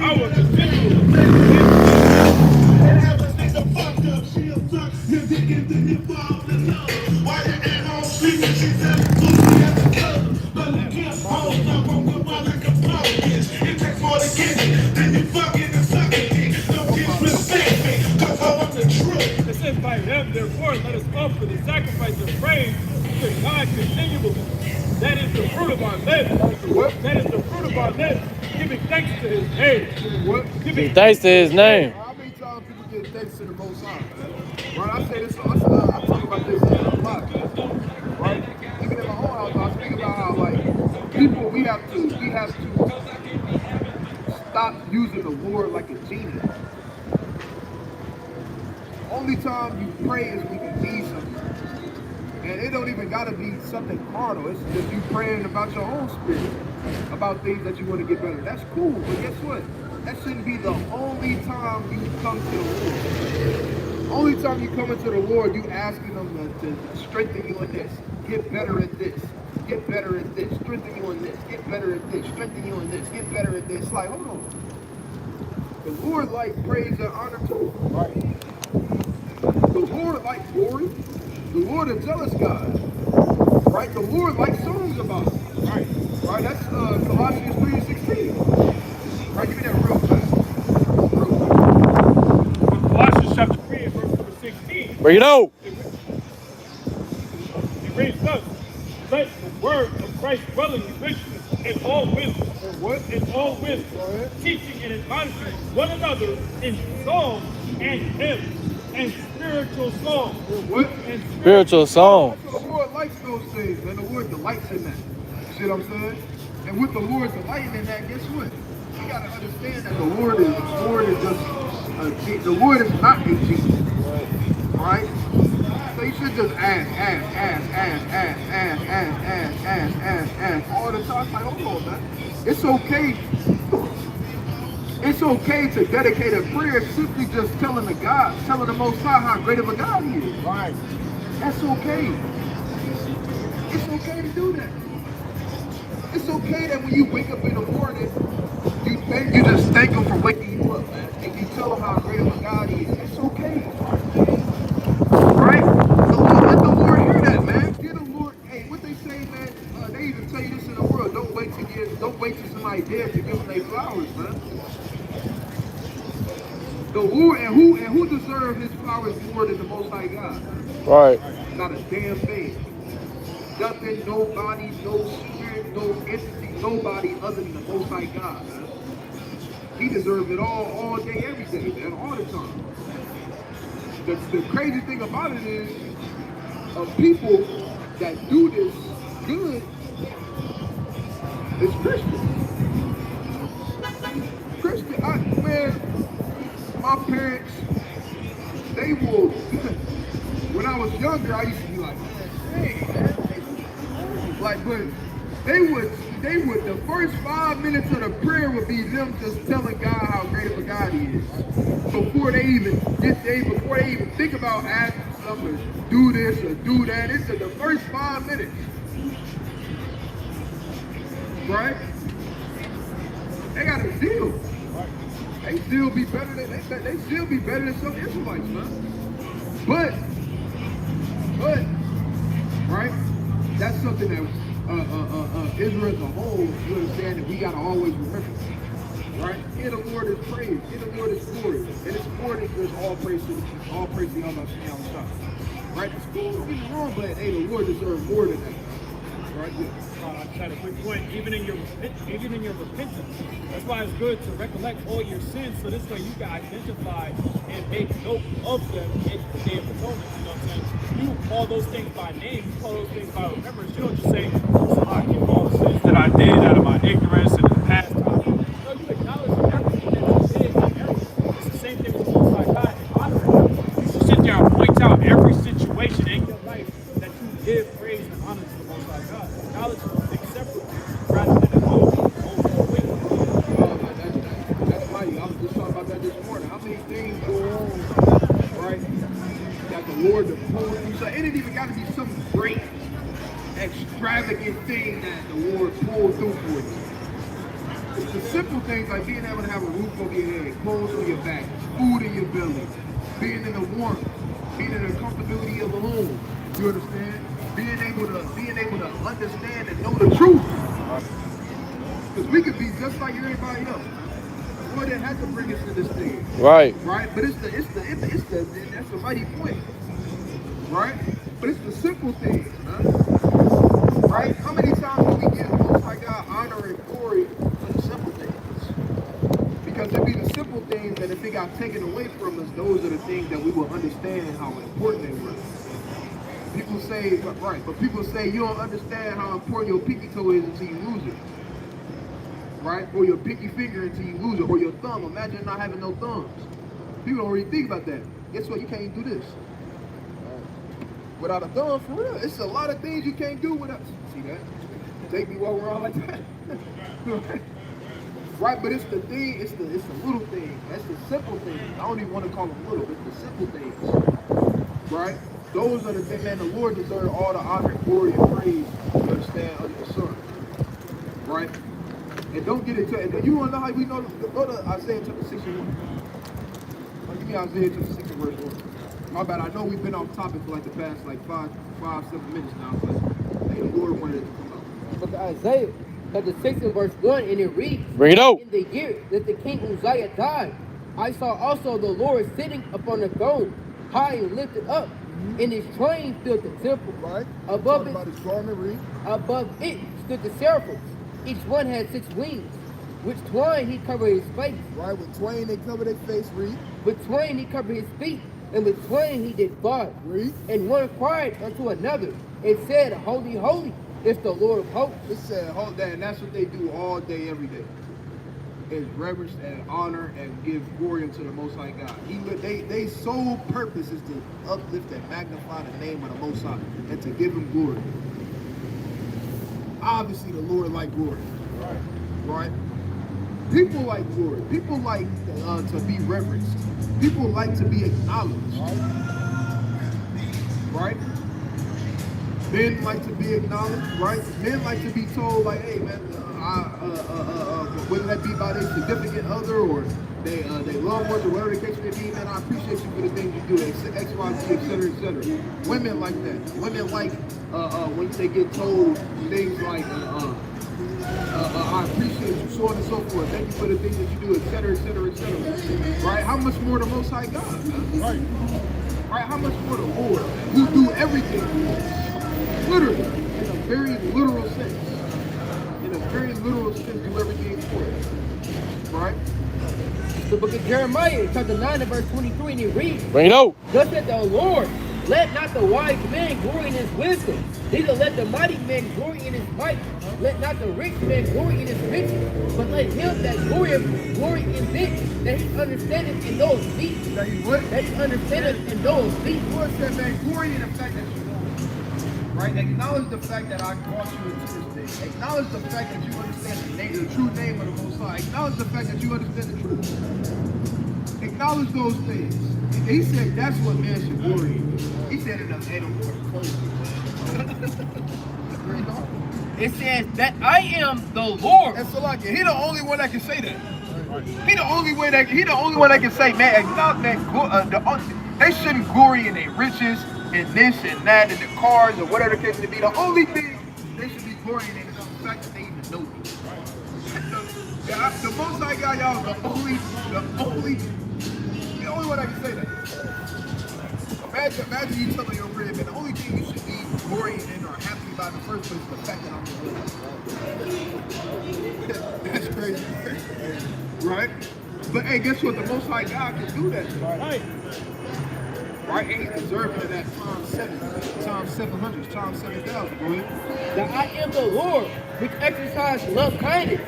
Our continual It says, by him, therefore, let us offer the sacrifice of praise to God continually. That is the fruit of our lips. That is the fruit of our lips, giving thanks to his name. What? Giving Thanks to his name. How many times people give thanks to the Most High, man? Right? I say this, I talk about this a lot, man. Right? Even in my own house, I speak about how, like, people, we have to stop using the Lord like a genie. Only time you pray is when you need something. And it don't even gotta be something carnal. It's just you praying about your own spirit, about things that you want to get better. That's cool, but guess what? That shouldn't be the only time you come to the Lord. Only time you come into the Lord, you asking him to strengthen you in this, get better at this, get better at this, strengthen you in this, get better at this, strengthen you in this, get better at this. Like, hold on. The Lord like praise and honor too. Right. The Lord like glory. The Lord a jealous God. Right? The Lord likes songs about him. Right. Right? That's Colossians 3:16. Right? Give me that real fast. Colossians chapter 3 and verse number 16. Bring it out. It reads thus, let the word of Christ dwell in you richly in all wisdom. What? In all wisdom, teaching and admonishing one another in psalms and hymns and spiritual songs. What? And Spiritual song. So the Lord likes those things, and the Lord delights in that. You see what I'm saying? And with the Lord delighting in that, guess what? You gotta understand that the Lord is just the Lord is not a genie. Right? So you should just ask all the time. Like, hold on, man. It's okay. It's okay to dedicate a prayer simply just telling the Most High how great of a God he is. Right. That's okay. It's okay to do that. It's okay that when you wake up in the morning, you just thank him for waking you up, man. And you tell him how great of a God he is. It's okay. Right? Let the Lord hear that, man. Give the Lord, hey, what they say, man, they even tell you this in the world, don't wait till somebody dead to give them their flowers, man. The Lord, and who deserves his flowers more than the Most High God? Right. Not a damn thing. Nothing, nobody, no spirit, no entity, nobody other than the Most High God, man. He deserves it all day, every day, man, all the time. The crazy thing about it is, people that do this good is Christians. My parents, they will, when I was younger, I used to be like, hey, man, like, but they would, the first 5 minutes of the prayer would be them just telling God how great of a God he is. Before they even think about asking stuff or do this or do that. It's the first 5 minutes. Right? They got a zeal. They still be better than they still be better than some Israelites, man. But right? That's something that Israel as a whole, you understand that we gotta always remember. Right? In the Lord is praise, in the Lord is glory. And it's more than just all praise to the Allah subhanahu wa ta'ala. Right? It's cool, don't get me wrong, but hey, the Lord deserves more than that. Right? Yeah. I just had a quick point. Even in your repentance, that's why it's good to recollect all your sins, so this way you can identify and make note of them in the Day of Atonement. You know what I'm saying? You call those things by name. You call those things by remembrance. You don't just say, "I keep all the sins that I did out of my ignorance and the past time." No, you acknowledge everything that you did and everything. It's the same thing with the Most High God and honor Him. You should sit there and point out every situation in your life that you give praise and honor to the Most High God. Acknowledge things separately rather than a whole way. That's mighty. I was just talking about that this morning. How many things go on, right? That the Lord to pull through. So it ain't even got to be some great, extravagant thing that the Lord pulled through for you. It's the simple things like being able to have a roof over your head, clothes on your back, food in your belly, being in the warmth, being in the comfortability of a home. You understand? Being able to understand and know the truth. Because we could be just like everybody else. Boy, that had to bring us to this thing. Right. Right? But it's the that's a mighty point. Right? But it's the simple things, man. Right? How many times do we give the Most High God honor and glory for the simple things? Because it'd be the simple things that if they got taken away from us, those are the things that we will understand how important they were. People say, but people say you don't understand how important your pinky toe is until you lose it. Right? Or your pinky finger until you lose it. Or your thumb. Imagine not having no thumbs. People don't really think about that. Guess what? You can't do this. Without a thumb, for real. It's a lot of things you can't do without. See that? Take me walking around like that. Right? But it's the thing, it's the little thing. That's the simple things. I don't even want to call them little, it's the simple things. Right? Those are the things, man, the Lord deserves all the honor, glory, and praise, you understand, under the sun. Right? And don't get it to, and you want to know how we know, go to Isaiah chapter 61. Give me Isaiah chapter 60 verse 1. My bad, I know we've been off topic for like the past 5-7 minutes now, but hey, the Lord wanted it to come out. But Isaiah chapter 6 and verse 1, and it reads, Bring it out. In the year that the king Uzziah died, I saw also the Lord sitting upon a throne, high and lifted up, and his train filled the temple. Right? Above about his garment, read. Above it stood the seraphims. Each one had 6 wings. With twain he covered his face. Right? With twain they cover their face, read. With twain he covered his feet. And with twain he did fly. Read. And one cried unto another, and said, Holy, holy is the Lord of hosts. It said, hold that, and that's what they do all day, every day. Is reverence and honor and give glory unto the Most High God. They sole purpose is to uplift and magnify the name of the Most High and to give him glory. Obviously, the Lord like glory. Right? People like glory. People like to be reverenced. People like to be acknowledged. Right? Men like to be acknowledged. Right? Men like to be told, like, hey, man, whether that be by their significant other or they loved ones or whatever the case may be, man, I appreciate you for the things you do, X, Y, Z, etc., etc. Women like that. Women like when they get told things like, I appreciate you, so on and so forth. Thank you for the things that you do, etc., etc., etc. Right? How much more the Most High God? Man? Right? How much more the Lord, who do everything for us? Literally, in a very literal sense. In a very literal sense, do everything for us. Right? The book of Jeremiah, chapter 9 and verse 23, and it reads, Bring it out. Thus said the Lord, let not the wise man glory in his wisdom, neither let the mighty man glory in his might, let not the rich man glory in his riches, but let him that glory in this, that he understandeth and knows deep. That he what? That he understandeth and knows deep. What said, man? Glory in the fact that you know. right? Acknowledge the fact that I brought you into this thing. Acknowledge the fact that you understand the true name of the Most High. Acknowledge the fact that you understand the truth. Acknowledge those things. He said that's what man should glory in. He said it in a word. It says that I am the Lord. And so like he the only one that can say that. He the only one that can say, man, acknowledge that they shouldn't glory in their riches and this and that and the cars or whatever the case may be. The only thing they should be glorying in is the fact that they even know me. The Most High God, y'all, the only one that can say that. Imagine you telling your rib, and the only thing you should be glorying in or happy about in the first place is the fact that I'm your rib. That's crazy. Right? But hey, guess what? The Most High God can do that. Right? Right? And he's deserving of that Psalm 700, Psalm 7,000. Go ahead. That I am the Lord, which exercise love kindness,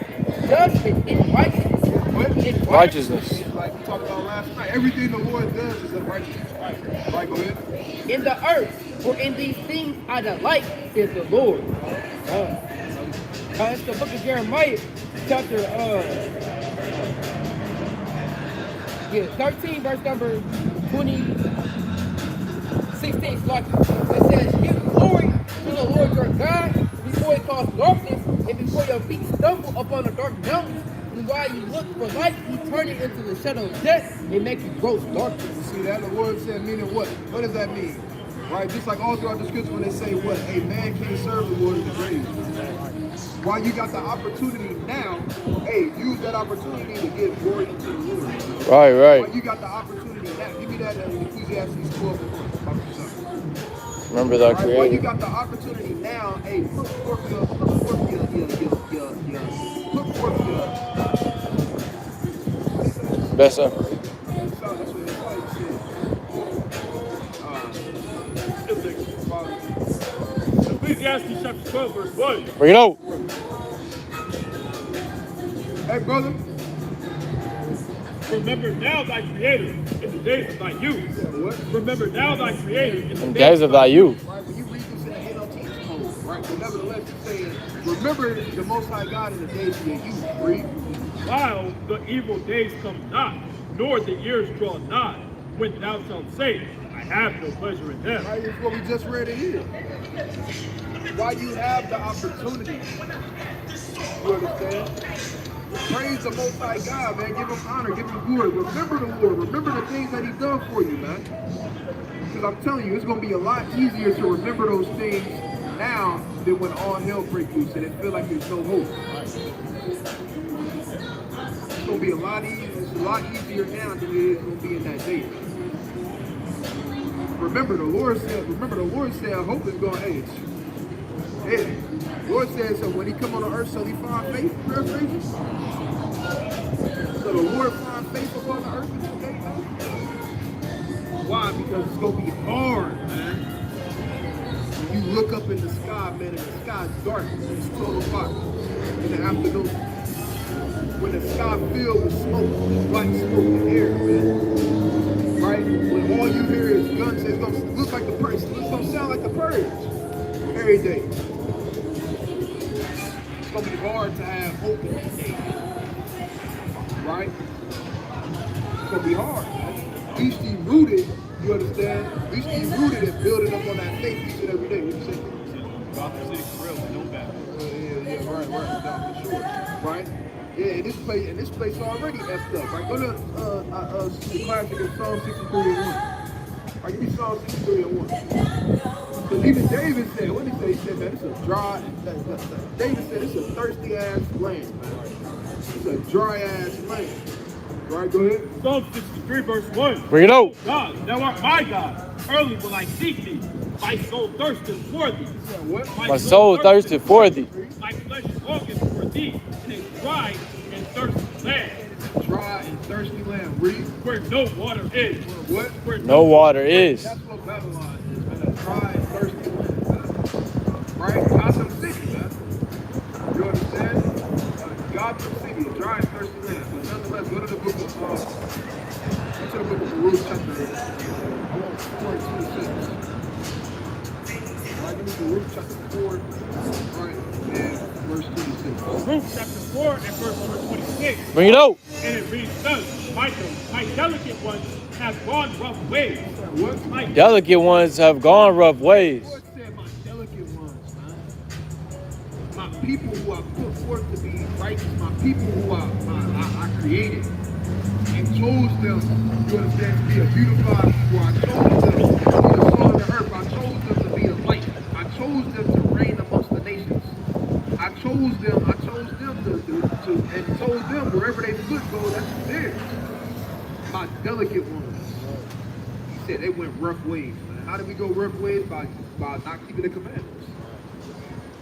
judgment, and righteousness. What? Righteousness. Like we talked about last night. Everything the Lord does is of righteousness. Right, go ahead. In the earth, for in these things I delight, says the Lord. It's the book of Jeremiah, chapter 13, verse number 16. It says, give glory to the Lord your God before it causes darkness, and before your feet stumble upon the dark mountains. And while you look for light, he turn it into the shadow of death and make you gross darkness. You see that? The word said meaning what? What does that mean? Right? Just like all throughout the scripture when they say what? A man can't serve the Lord in the grave. While you got the opportunity now, hey, use that opportunity to give glory to the Lord. Right. While you got the opportunity now, give me that Ecclesiastes 12:1. Remember that Right? While you creator. got the opportunity now, hey, put forth your Best effort. That's what it says. Ecclesiastes chapter 12, verse 1. Bring it out. Hey, brother. Remember now thy creator in the days of thy youth. What? Remember now thy creator in the In days of thy youth. Right, when you read this in the NLT code, right? But nevertheless, it's saying, remember the Most High God in the days of your youth. Read. While the evil days come not, nor the years draw nigh, when thou shalt say, I have no pleasure in them. Right, it's what we just read in here. While you have the opportunity, you understand? Praise the Most High God, man. Give him honor, give him glory. Remember the Lord. Remember the things that he's done for you, man. Because I'm telling you, it's going to be a lot easier to remember those things now than when all hell breaks loose and it feels like there's no hope. It's going to be a lot easier. It's a lot easier now than it is going to be in that day. Remember, the Lord said, hope is going to age. Hey, the Lord said, so when he come on the earth, shall he find faith? Paraphrasing. So the Lord find faith upon the earth in this day, man. Why? Because it's going to be hard, man. When you look up in the sky, man, and the sky's dark, it's 12 o'clock in the afternoon. When the sky filled with smoke, black smoke in the air, man. Right? When all you hear is guns, it's going to look like the purge. It's going to sound like the purge every day. It's going to be hard to have hope in this day. Right? It's going to be hard, man. We stay rooted, you understand? We stay rooted and building up on that faith each and every day. What you say? Gotham City for real, with no battle. Yeah, right, no, for sure. Right? Yeah, in this place already effed up. Right? Go to the classic of Psalm 63 and 1. Right, give me Psalm 63 and 1. Because even David said, what did he say? He said, man, it's a dry, David said, it's a thirsty ass land, man. It's a dry ass land. Right, go ahead. Psalm 63, verse 1. Bring it out. God, thou art my God. Early will I seek thee. My soul thirsteth for thee. What? My soul thirsted for thee. My flesh longeth for thee in a dry and thirsty land. Dry and thirsty land. Read. Where no water is. What? Where No water is. That's what Babylon is, man. A dry and thirsty land, man. Right? Gotham City, man. You understand? Gotham City, a dry and thirsty land. But nonetheless, go to the book of Baruch chapter 4:26. Right, give me Baruch Baruch chapter 4 and verse number 26. Bring it out. And it reads thus, my delicate ones have gone rough ways. My Delicate ones have gone rough ways. The Lord said, my delicate ones, man. My people who I put forth to be righteous, my people who I created and chose them, you understand, to be a beautified people. I chose them to be the salt of the earth. I chose them to be the light. I chose them to reign amongst the nations. I chose them and told them wherever they foot go, that's theirs. My delicate ones. He said they went rough ways, man. How did we go rough ways? By not keeping the commandments.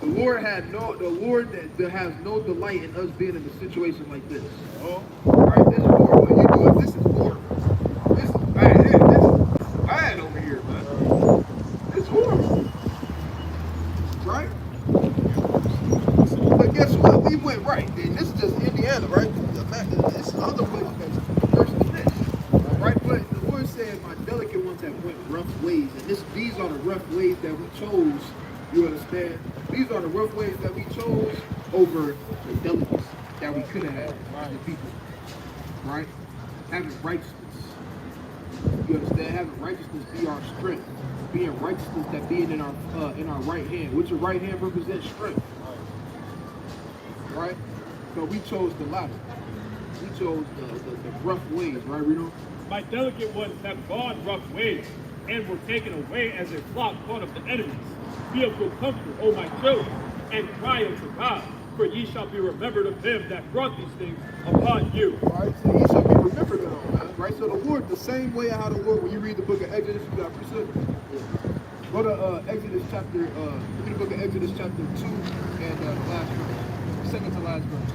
The Lord that has no delight in us being in a situation like this. Oh, all right, this is horrible. What you doing? This is horrible. This is bad. This is bad over here, man. It's horrible. Right? But guess what? We went right. And this is just Indiana, right? This is other places that's worse than this. Right? But the Lord said, my delicate ones have went rough ways. And these are the rough ways that we chose. You understand? These are the rough ways that we chose over the delicacy that we could have had as the people. Right? Having righteousness. You understand? Having righteousness be our strength. Being righteousness that being in our right hand. Which your right hand represents strength. Right? So we chose the latter. We chose the rough ways, right, Reno? My delicate ones have gone rough ways, and were taken away as a flock caught of the enemies. Be of good comfort, O my children, and cry unto God, for ye shall be remembered of him that brought these things upon you. Right, so ye shall be remembered of them, man. Right, so the Lord, the same way how the Lord, when you read the book of Exodus, you got precept. Go to Exodus chapter, read the book of Exodus chapter 2 and the last verse, second to last verse.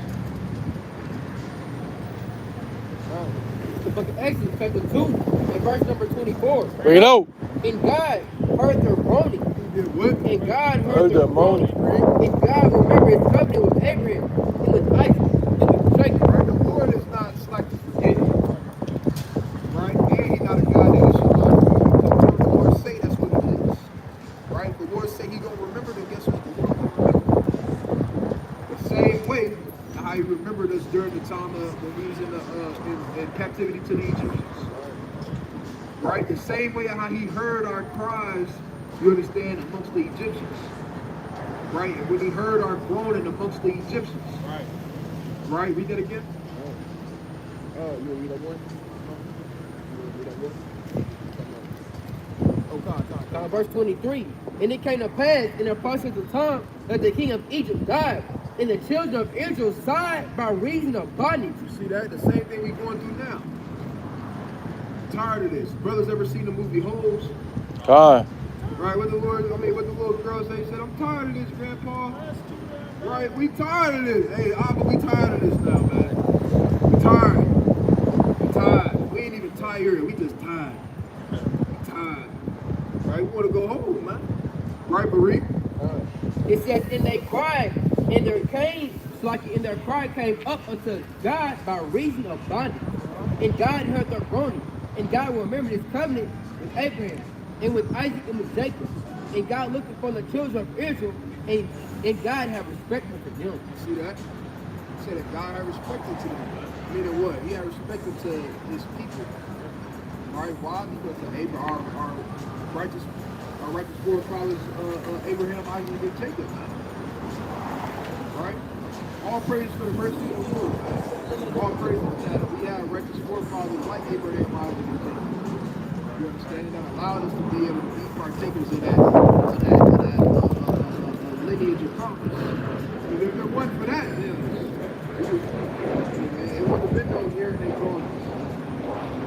The book of Exodus, chapter 2, and verse number 24. Bring it out. And God heard their groaning. He did what? And God Heard heard their their moaning. groaning. And God remembered his covenant with Abraham, and with Isaac, and with Jacob. Right, the Lord is not slack to forget. Right, and he's not a God that he should lie. The Lord say that's what it is. Right, the Lord say he gonna remember, then guess what? The Lord gonna remember. The same way how he remembered us during the time when we was in captivity to the Egyptians. Right, the same way how he heard our cries, you understand, amongst the Egyptians. Right, and when he heard our groaning amongst the Egyptians. Right. Right, read that again. You want to read that one? Oh, God. Verse 23. And it came to pass in the process of time that the king of Egypt died, and the children of Israel sighed by reason of bondage. You see that? The same thing we going through now. Tired of this. Brothers ever seen the movie Holes? God. Right, what the little girl say? She said, I'm tired of this, Grandpa. Right, we tired of this. Hey, Abba, we tired of this now, man. We tired. We tired. We ain't even tired. We just tired. We tired. Right, we want to go home, man. Right, Marie? It says, and they cried, and their cry came up unto God by reason of bondage. And God heard their groaning, and God remembered his covenant with Abraham, and with Isaac, and with Jacob. And God looked upon the children of Israel, and God had respect for them. See that? He said that God had respect to them. Meaning what? He had respect to his people. Right? Why? Because of our righteous forefathers, Abraham, Isaac, and Jacob. Right? All praise for the mercy of the Lord. All praise that we have righteous forefathers like Abraham, Isaac, and Jacob. You understand? That allowed us to be able to be partakers of that lineage of promise. If it wasn't for that, then it wouldn't have been no hearing they groanings.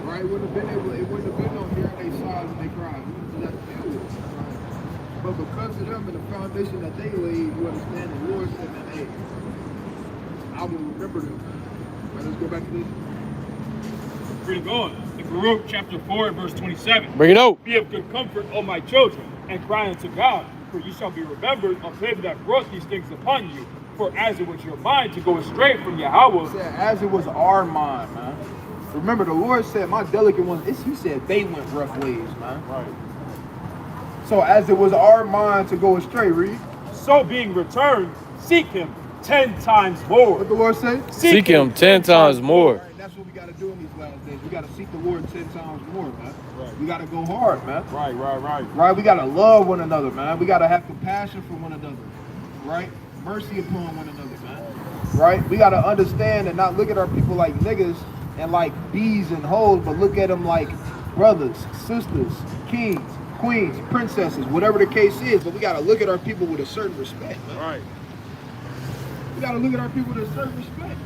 Right? It wouldn't have been no hearing they sighs and they cries. We wouldn't have to deal with it. But because of them and the foundation that they laid, you understand, the Lord said that, hey, I will remember them. Right, let's go back to this. Read on. In Baruch chapter 4 and verse 27. Bring it out. Be of good comfort, O my children, and cry unto God, for ye shall be remembered of him that brought these things upon you. For as it was your mind to go astray from Yahweh, He said, as it was our mind, man. Remember, the Lord said, my delicate ones, he said they went rough ways, man. right. So as it was our mind to go astray, read. So being returned, seek him, 10 times more. What the Lord say? Seek him 10 times more. Right, that's what we got to do in these last days. We got to seek the Lord 10 times more, man. Right. We got to go hard, man. Right. Right, we got to love one another, man. We got to have compassion for one another. Right? Mercy upon one another, man. Right? We got to understand and not look at our people like niggas and like bees and hoes, but look at them like brothers, sisters, kings, queens, princesses, whatever the case is. But we got to look at our people with a certain respect, man. Right. We got to look at our people with a certain respect.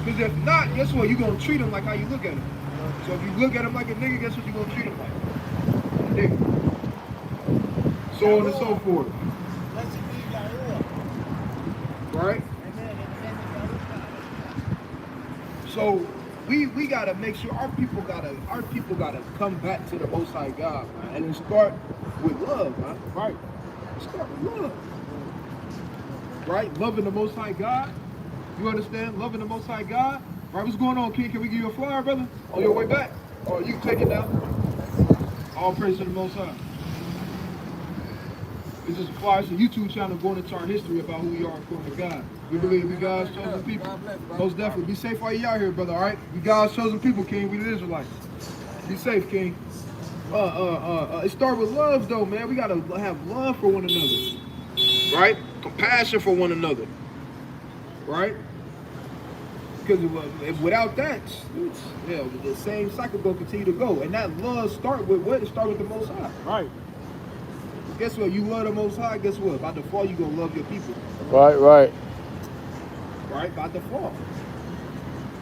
Because if not, guess what? You're going to treat them like how you look at them. So if you look at them like a nigga, guess what you're going to treat them like? A nigga. So on and so forth. Right? So we gotta make sure our people gotta come back to the Most High God, man, and it start with love, man. Right? Start with love. Right? Loving the Most High God. You understand? Loving the Most High God. Right? What's going on, King? Can we give you a flyer, brother? On your way back? Or you can take it down. All praise to the Most High. It's just a flyer. It's a YouTube channel going into our history about who we are according to God. We believe we God's chosen people. Most definitely. Be safe while you out here, brother, all right? We God's chosen people, King. We the Israelites. Be safe, King. It starts with love, though, man. We got to have love for one another. Right? Compassion for one another. Right? Because without that, the same cycle will continue to go. And that love start with what? It start with the Most High. Right. Guess what? You love the Most High. Guess what? By default, you gonna love your people. Right. Right? By default.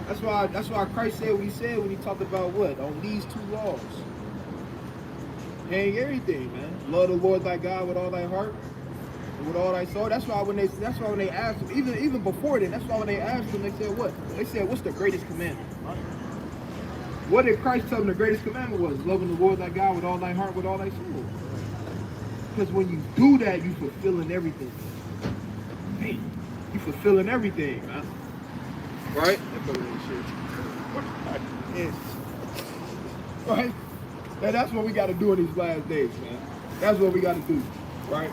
That's why Christ said what he said when he talked about what? On these two laws. Hang everything, man. Love the Lord thy God with all thy heart and with all thy soul. That's why when they asked him, even before then, that's why when they asked him, they said what? They said, what's the greatest commandment? Right? What did Christ tell them the greatest commandment was? Loving the Lord thy God with all thy heart, with all thy soul. Because when you do that, you fulfilling everything. Hey, you fulfilling everything, man. Right? Yeah. Right? And that's what we got to do in these last days, man. That's what we got to do, right?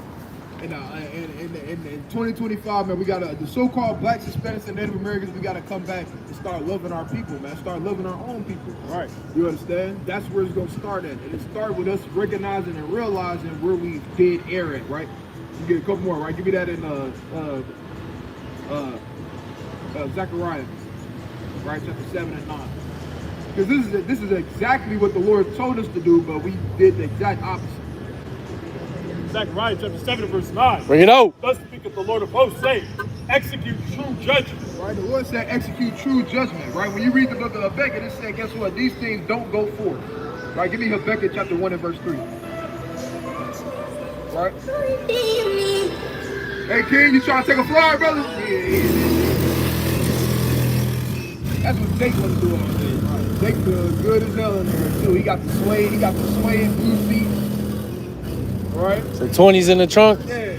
And in 2025, man, we got the so-called blacks, Hispanics, and Native Americans. We got to come back and start loving our people, man. Start loving our own people. Right. You understand? That's where it's gonna start at, and it starts with us recognizing and realizing where we did err at, right? You get a couple more, right? Give me that in Zechariah, right? Chapter 7 and 9. Because this is exactly what the Lord told us to do, but we did the exact opposite. Zechariah chapter 7 and verse 9. Bring it out. Thus speaketh the Lord of hosts, saying, execute true judgment. Right, the Lord said execute true judgment, right? When you read the book of Habakkuk, it said, guess what? These things don't go forth. Right, give me Habakkuk chapter 1 and verse 3. Right? Hey, King, you trying to take a flyer, brother? Yeah. That's what Jake was doing on there. Right? Jake good as hell in there, too. He got the swaying blue feet. Right? So 20s in the trunk? Yeah.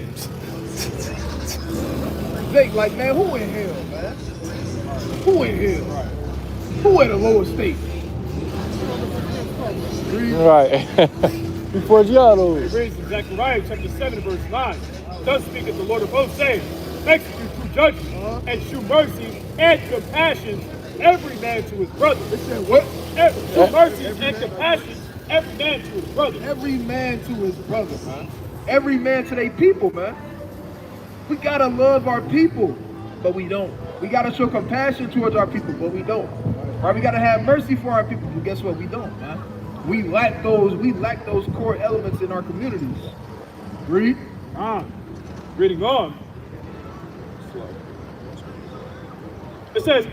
Jake, like, man, who in hell, man? Who in hell? Right. Who at the lower state? Right. Before Giotto. It reads in Zechariah chapter 7 verse 9. Thus speaketh the Lord of hosts, saying, execute true judgment and shew mercy and compassion every man to his brother. They said what? Shew mercy and compassion every man to his brother. Every man to his brother, man. Every man to their people, man. We gotta love our people, but we don't. We gotta show compassion towards our people, but we don't. Right? We gotta have mercy for our people, but guess what? We don't, man. We lack those core elements in our communities. Read. Reading on. It says,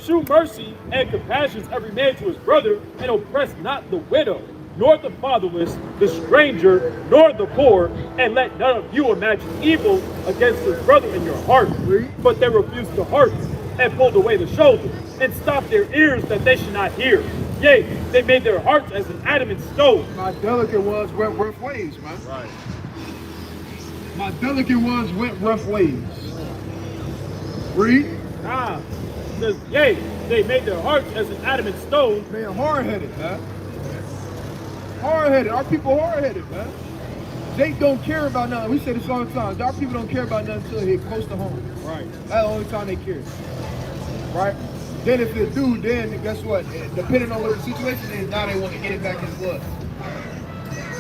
shew mercy and compassion every man to his brother, and oppress not the widow, nor the fatherless, the stranger, nor the poor, and let none of you imagine evil against his brother in your heart. But they refused to hearken, and pulled away the shoulder, and stopped their ears that they should not hear. Yea, they made their hearts as an adamant stone. My delicate ones went rough ways, man. Right. My delicate ones went rough ways. Read. It says, yea, they made their hearts as an adamant stone. Man, hard-headed, man. Hard-headed. Our people hard-headed, man. they don't care about nothing. We say this all the time. Our people don't care about nothing until it hit close to home. Right. That's the only time they care. Right? Then if it do, then guess what? Depending on what the situation is, now they want to get it back as blood.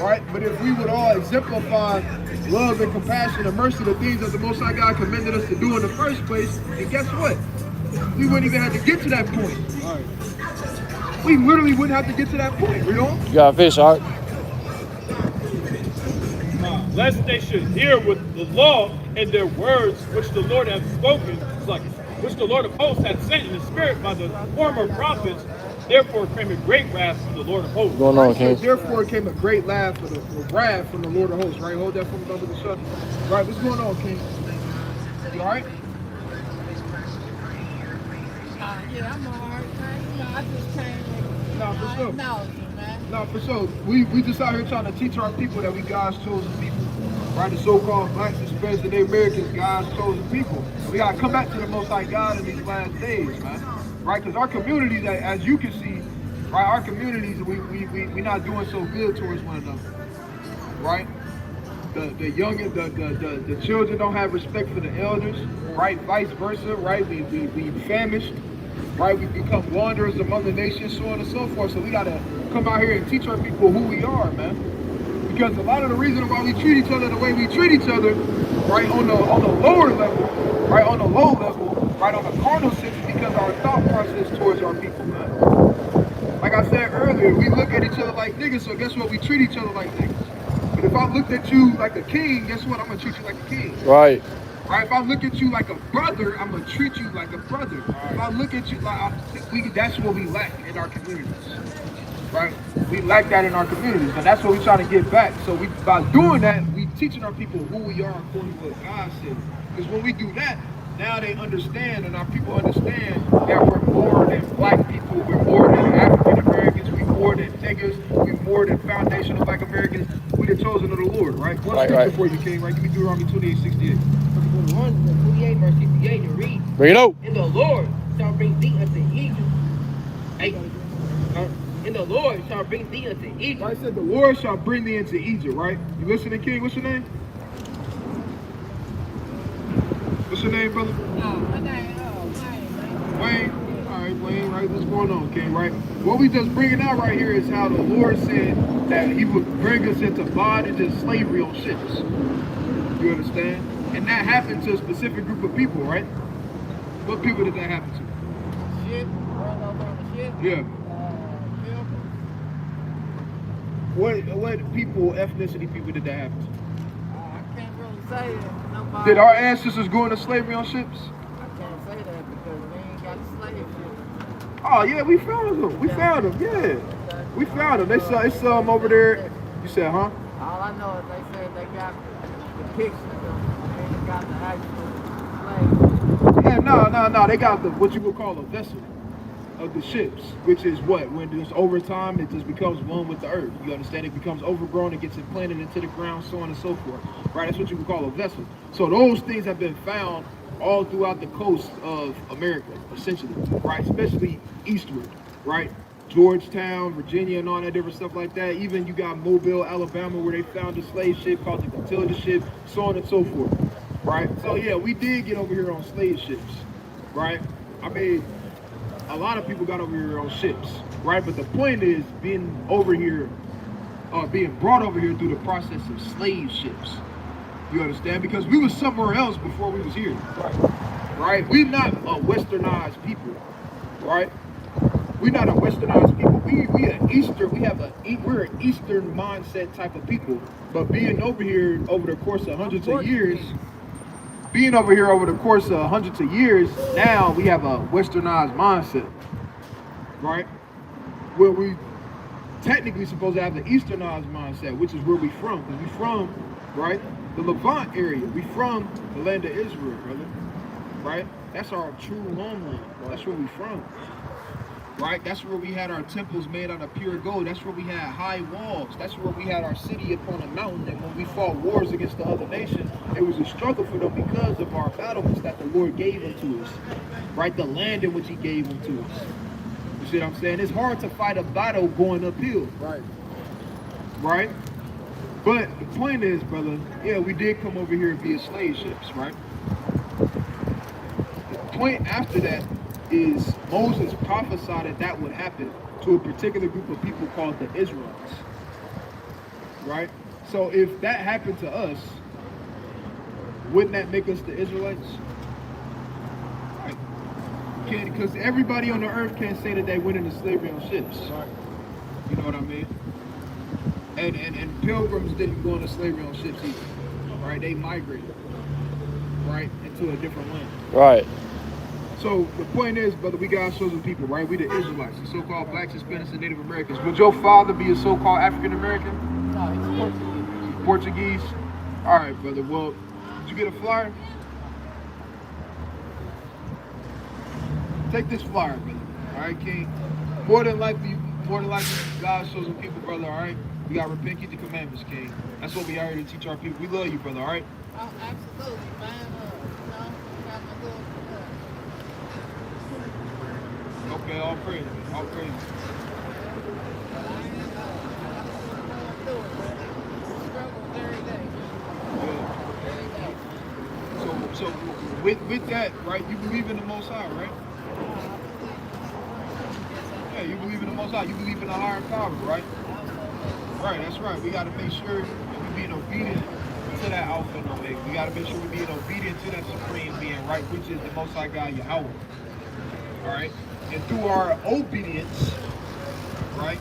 Right? But if we would all exemplify love and compassion and mercy, the things that the Most High God commended us to do in the first place, and guess what? We wouldn't even have to get to that point. Right. We literally wouldn't have to get to that point, you know? You got a fish, Art? Lest they should hear with the law and their words which the Lord hath spoken, it's like which the Lord of hosts hath sent in the spirit by the former prophets. Therefore came a great wrath from the Lord of hosts. What's going on, King? Therefore came a great wrath from the Lord of hosts, right? Hold that from the the sun. Right, what's going on, King? You alright? Yeah, I'm alright, man. You know, I just came Nah, for sure. acknowledge you, man. No, for sure. We just out here trying to teach our people that we God's chosen people. Right? The so-called blacks, especially the Americans, God's chosen people. We gotta come back to the Most High God in these last days, man. Right? Because our communities, as you can see, right, our communities, we not doing so good towards one another. Right? The young, the children don't have respect for the elders, right? Vice versa, right? We famished, right? We become wanderers among the nations, so on and so forth. So we gotta come out here and teach our people who we are, man. Because a lot of the reason why we treat each other the way we treat each other, right, on the lower level, right, on the low level, right, on the carnal sense, because our thought process towards our people, man. Like I said earlier, we look at each other like niggas, so guess what? We treat each other like niggas. But if I looked at you like a king, guess what? I'm gonna treat you like a king. Right. Right? If I look at you like a brother, I'm gonna treat you like a brother. If I look at you like, that's what we lack in our communities. Right? We lack that in our communities, and that's what we're trying to get back. So by doing that, we teaching our people who we are according to what God said. Because when we do that, now they understand, and our people understand that we're more than black people, we're more than African Americans, we're more than niggas, we're more than foundational black Americans. We're the chosen of the Lord, right? One scripture for you, King, right? Give me Deuteronomy 28:68. 28 verse 68 to read. Bring it out. And the Lord shall bring thee unto Egypt. Hey, and the Lord shall bring thee unto Egypt. Right, I said the Lord shall bring thee into Egypt, right? You listening, King? What's your name? What's your name, brother? My name, man. Wayne. All right, Wayne, right? What's going on, King, right? What we just bringing out right here is how the Lord said that he would bring us into bondage and slavery on ships. You understand? And that happened to a specific group of people, right? What people did that happen to? Ship, roll over on the ship. Yeah. Pilgrims. What people, ethnicity people did that happen to? I can't really say that. Nobody. Did our ancestors go into slavery on ships? I can't say that because we ain't got a slave ship. Oh yeah, we found them. We found them. Yeah, we found them. It's some over there. You said, huh? All I know is they said they got the pictures of them. They ain't got the actual slave. Yeah, no. They got what you would call a vessel of the ships, which is what when there's over time, it just becomes one with the earth. You understand? It becomes overgrown. It gets implanted into the ground, so on and so forth. Right? That's what you would call a vessel. So those things have been found all throughout the coast of America, essentially, right? Especially eastward, right? Georgetown, Virginia, and all that different stuff like that. Even you got Mobile, Alabama, where they found a slave ship called the Matilda ship, so on and so forth, right? So yeah, we did get over here on slave ships, right? I mean, a lot of people got over here on ships, right? But the point is being over here, being brought over here through the process of slave ships. You understand? Because we was somewhere else before we was here, right? We're not a westernized people, right? We're not a westernized people. We're an Eastern mindset type of people. But being over here over the course of hundreds of years, now we have a westernized mindset, right? Where we technically supposed to have the easternized mindset, which is where we from. Because we from, right, the Levant area. We from the land of Israel, brother, right? That's our true homeland. That's where we from. Right? That's where we had our temples made out of pure gold. That's where we had high walls. That's where we had our city upon a mountain. And when we fought wars against the other nations, it was a struggle for them because of our battlements that the Lord gave unto us. Right? The land in which he gave unto us. You see what I'm saying? It's hard to fight a battle going uphill. Right. Right? But the point is, brother, yeah, we did come over here via slave ships, right? The point after that is Moses prophesied that would happen to a particular group of people called the Israelites, right? So if that happened to us, wouldn't that make us the Israelites? Right? Because everybody on the earth can't say that they went into slavery on ships. You know what I mean? And pilgrims didn't go into slavery on ships either. Right? They migrated, right, into a different land. Right. So the point is, brother, we got chosen people, right? We the Israelites, the so-called blacks, Hispanics, and Native Americans. Would your father be a so-called African American? No, he's Portuguese. Portuguese? All right, brother. Well, did you get a flyer? Take this flyer, brother. All right, King. More than likely, God's chosen people, brother. All right. We got to repent, keep the commandments, King. That's what we are here to teach our people. We love you, brother. All right. Oh, absolutely, man. You know, got my little. Okay, all praise, all praise. So with that, right, you believe in the Most High, right? Yeah, you believe in the Most High. You believe in the higher power, right? Right, that's right. We got to make sure that we're being obedient to that Alpha and Omega. We got to make sure we're being obedient to that Supreme Being, right, which is the Most High God, Yahweh. All right? And through our obedience, right,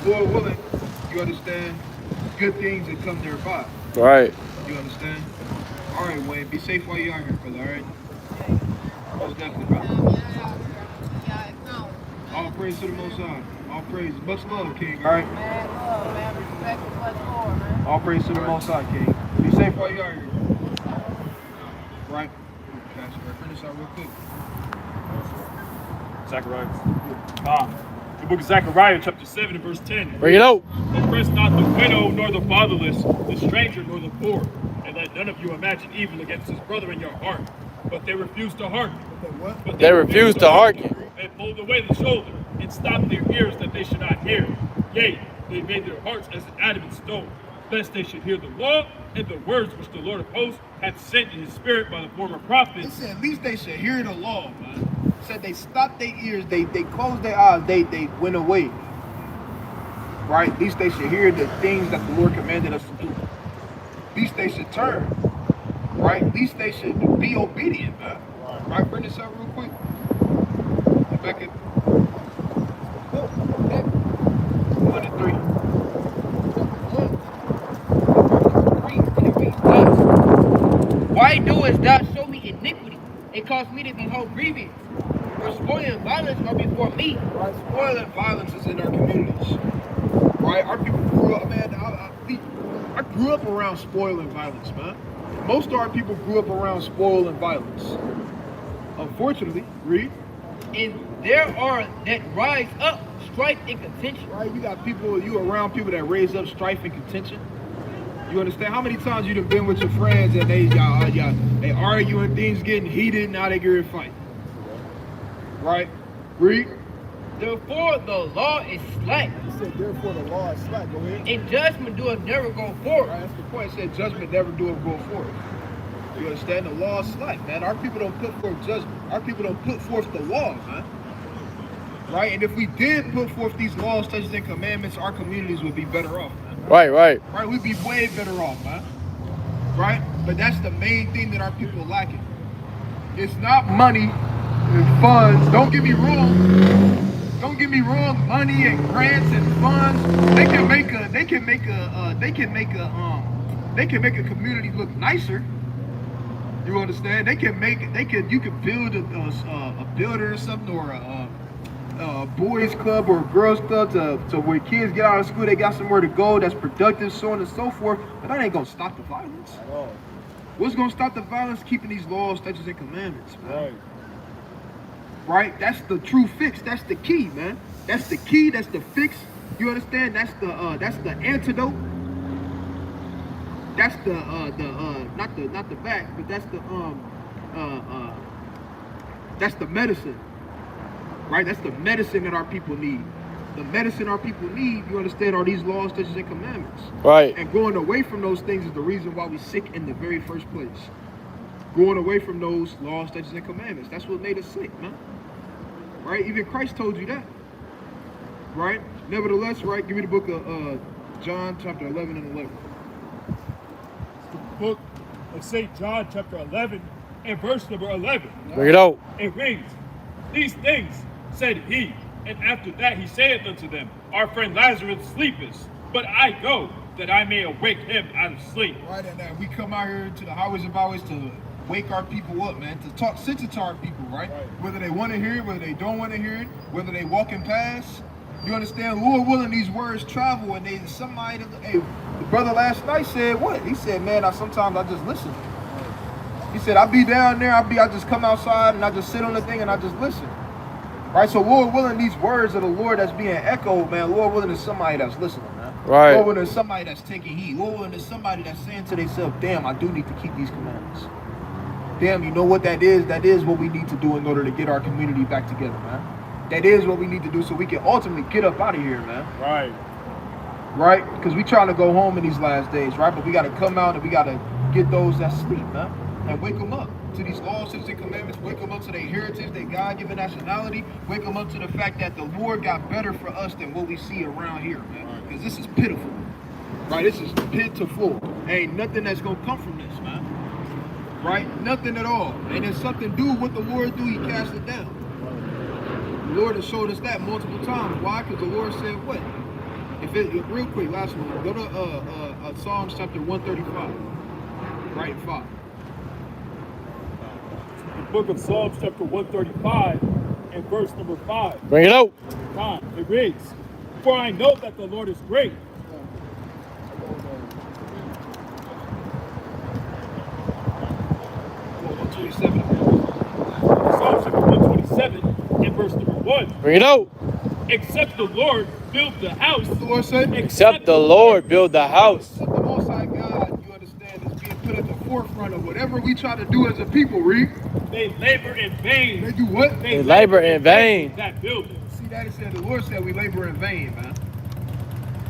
Lord willing, you understand, good things that come thereby. Right. You understand? All right, Wayne, be safe while you're out here, brother, all right? Most definitely, brother. All praise to the Most High. All praise. Much love, King, all right? Man, love, man. Respect is much more, man. All praise to the Most High, King. Be safe while you're out here. Right? Gotcha. Finish out real quick. Zechariah. The book of Zechariah, chapter 7, and verse 10. Bring it out. Oppress not the widow, nor the fatherless, the stranger, nor the poor, and let none of you imagine evil against his brother in your heart. But they refuse to hearken. But They refuse to hearken. They pulled away the shoulder and stopped their ears that they should not hear. Yea, they made their hearts as an adamant stone, lest they should hear the law and the words which the Lord of hosts hath sent in his spirit by the former He prophets. said at least they should hear the law, man. Said they stopped their ears, they closed their eyes, they went away. Right? At least they should hear the things that the Lord commanded us to do. At least they should turn. Right? At least they should be obedient, man. Right? Bring this up real quick. Back at 1 and 3. Why doest thou show me iniquity and cause me to behold grievance? For spoil and violence are before me. Right? Spoil and violence is in our communities. Right? Our people grew up, man. I grew up around spoil and violence, man. Most of our people grew up around spoil and violence. Unfortunately, read. And there are that rise up strife and contention. Right? You got people, you around people that raise up strife and contention. You understand? How many times you done been with your friends and they arguing, things getting heated, now they get in a fight. Right? Read. Therefore the law is slack, He said, therefore the law is slack. Go ahead. and judgment doeth never go forth. Right, that's the point. It said judgment never do it go forth. You understand? The law is slack, man. Our people don't put forth judgment. Our people don't put forth the law, man. Right? And if we did put forth these laws, statutes, and commandments, our communities would be better off, man. Right. Right? We'd be way better off, man. Right? But that's the main thing that our people are lacking. It's not money and funds. Don't get me wrong. Don't get me wrong. Money and grants and funds, they can make a community look nicer. You understand? You can build a builder or something, or a boys club or a girls club to where kids get out of school, they got somewhere to go that's productive, so on and so forth. But that ain't gonna stop the violence. What's gonna stop the violence? Keeping these laws, statutes, and commandments, man. Right? That's the true fix. That's the key, man. That's the key. That's the fix. You understand? That's the antidote. That's the not the back, but that's the medicine. Right? That's the medicine that our people need. the medicine our people need, you understand, are these laws, statutes, and commandments. Right. And going away from those things is the reason why we're sick in the very first place. Going away from those laws, statutes, and commandments. That's what made us sick, man. Right? Even Christ told you that. Right? Nevertheless, right, give me the book of John chapter 11 and 11. The book of St. John, chapter 11, and verse number 11. Bring it out. It reads, "These things said he, and after that he saith unto them, Our friend Lazarus sleepeth, but I go, that I may awake him out of sleep." Right, and we come out here to the highways and byways to wake our people up, man, to talk sense to our people, right? Whether they want to hear it, whether they don't want to hear it, whether they walking past. You understand? Lord willing, these words travel, and they somebody. Hey, the brother last night said what? He said, "Man, sometimes I just listen." He said, "I be down there, I just come outside and I just sit on the thing and I just listen." Right? So Lord willing, these words of the Lord that's being echoed, man. Lord willing, is somebody that's listening, man. Right. Lord willing, is somebody that's taking heed. Lord willing, is somebody that's saying to themselves, "Damn, I do need to keep these commandments. Damn, you know what that is? That is what we need to do in order to get our community back together, man. That is what we need to do so we can ultimately get up out of here, man." Right. Right? Because we trying to go home in these last days, right? But we got to come out and we got to get those that sleep, man, and wake them up to these laws, statutes, and commandments. Wake them up to their heritage, their God-given nationality. Wake them up to the fact that the Lord got better for us than what we see around here, man. Because this is pitiful, right? This is pitiful. Ain't nothing that's gonna come from this, man. Right? Nothing at all. And if something do, what the Lord do, he cast it down. The Lord has showed us that multiple times. Why? Because the Lord said what? Real quick, last one. Go to Psalms chapter 135. Right, 5. The book of Psalms, chapter 135, and verse number 5. Bring it out. It reads, "For I know that the Lord is great." 127. Psalms chapter 127, and verse number 1. Bring it out. "Except the Lord build the house." The Lord said, Except the Lord build the house. the Most High God, you understand, is being put at the forefront of whatever we try to do as a people, read. They labor in vain. They do what? They labor in vain. That building. See, that it said, the Lord said we labor in vain, man.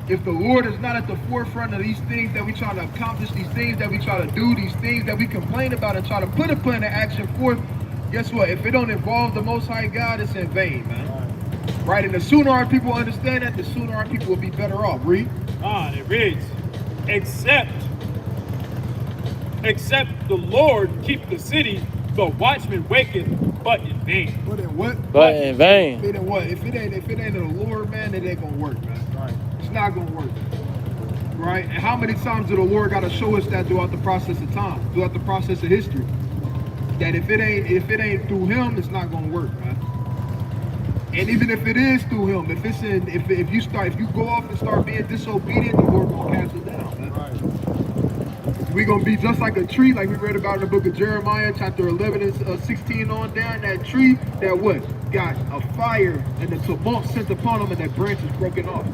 If the Lord is not at the forefront of these things that we try to accomplish, these things that we try to do, these things that we complain about and try to put a plan of action forth, guess what? If it don't involve the Most High God, it's in vain, man. Right? And the sooner our people understand that, the sooner our people will be better off. Read. It reads, except the Lord keep the city, the watchman waketh but in vain. But in what? But in vain. But in what? If it ain't the Lord, man, it ain't gonna work, man. Right. It's not gonna work. Right? And how many times did the Lord gotta show us that throughout the process of time, throughout the process of history? That if it ain't through him, it's not gonna work, man. And even if it is through him, if you go off and start being disobedient, the Lord gonna cast it down, man. Right. We're gonna be just like a tree, like we read about in the book of Jeremiah, chapter 11 and 16 on down. That tree that what? Got a fire and the tumult sent upon them, and that branch is broken off.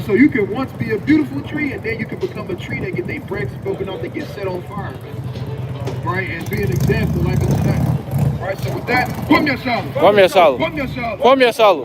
So you can once be a beautiful tree, and then you can become a tree that get their branches broken off, that get set on fire, man. Right, and be an example like that. Right, so with that, come your shalom. Come your shalom. Come your shalom. Come your shalom.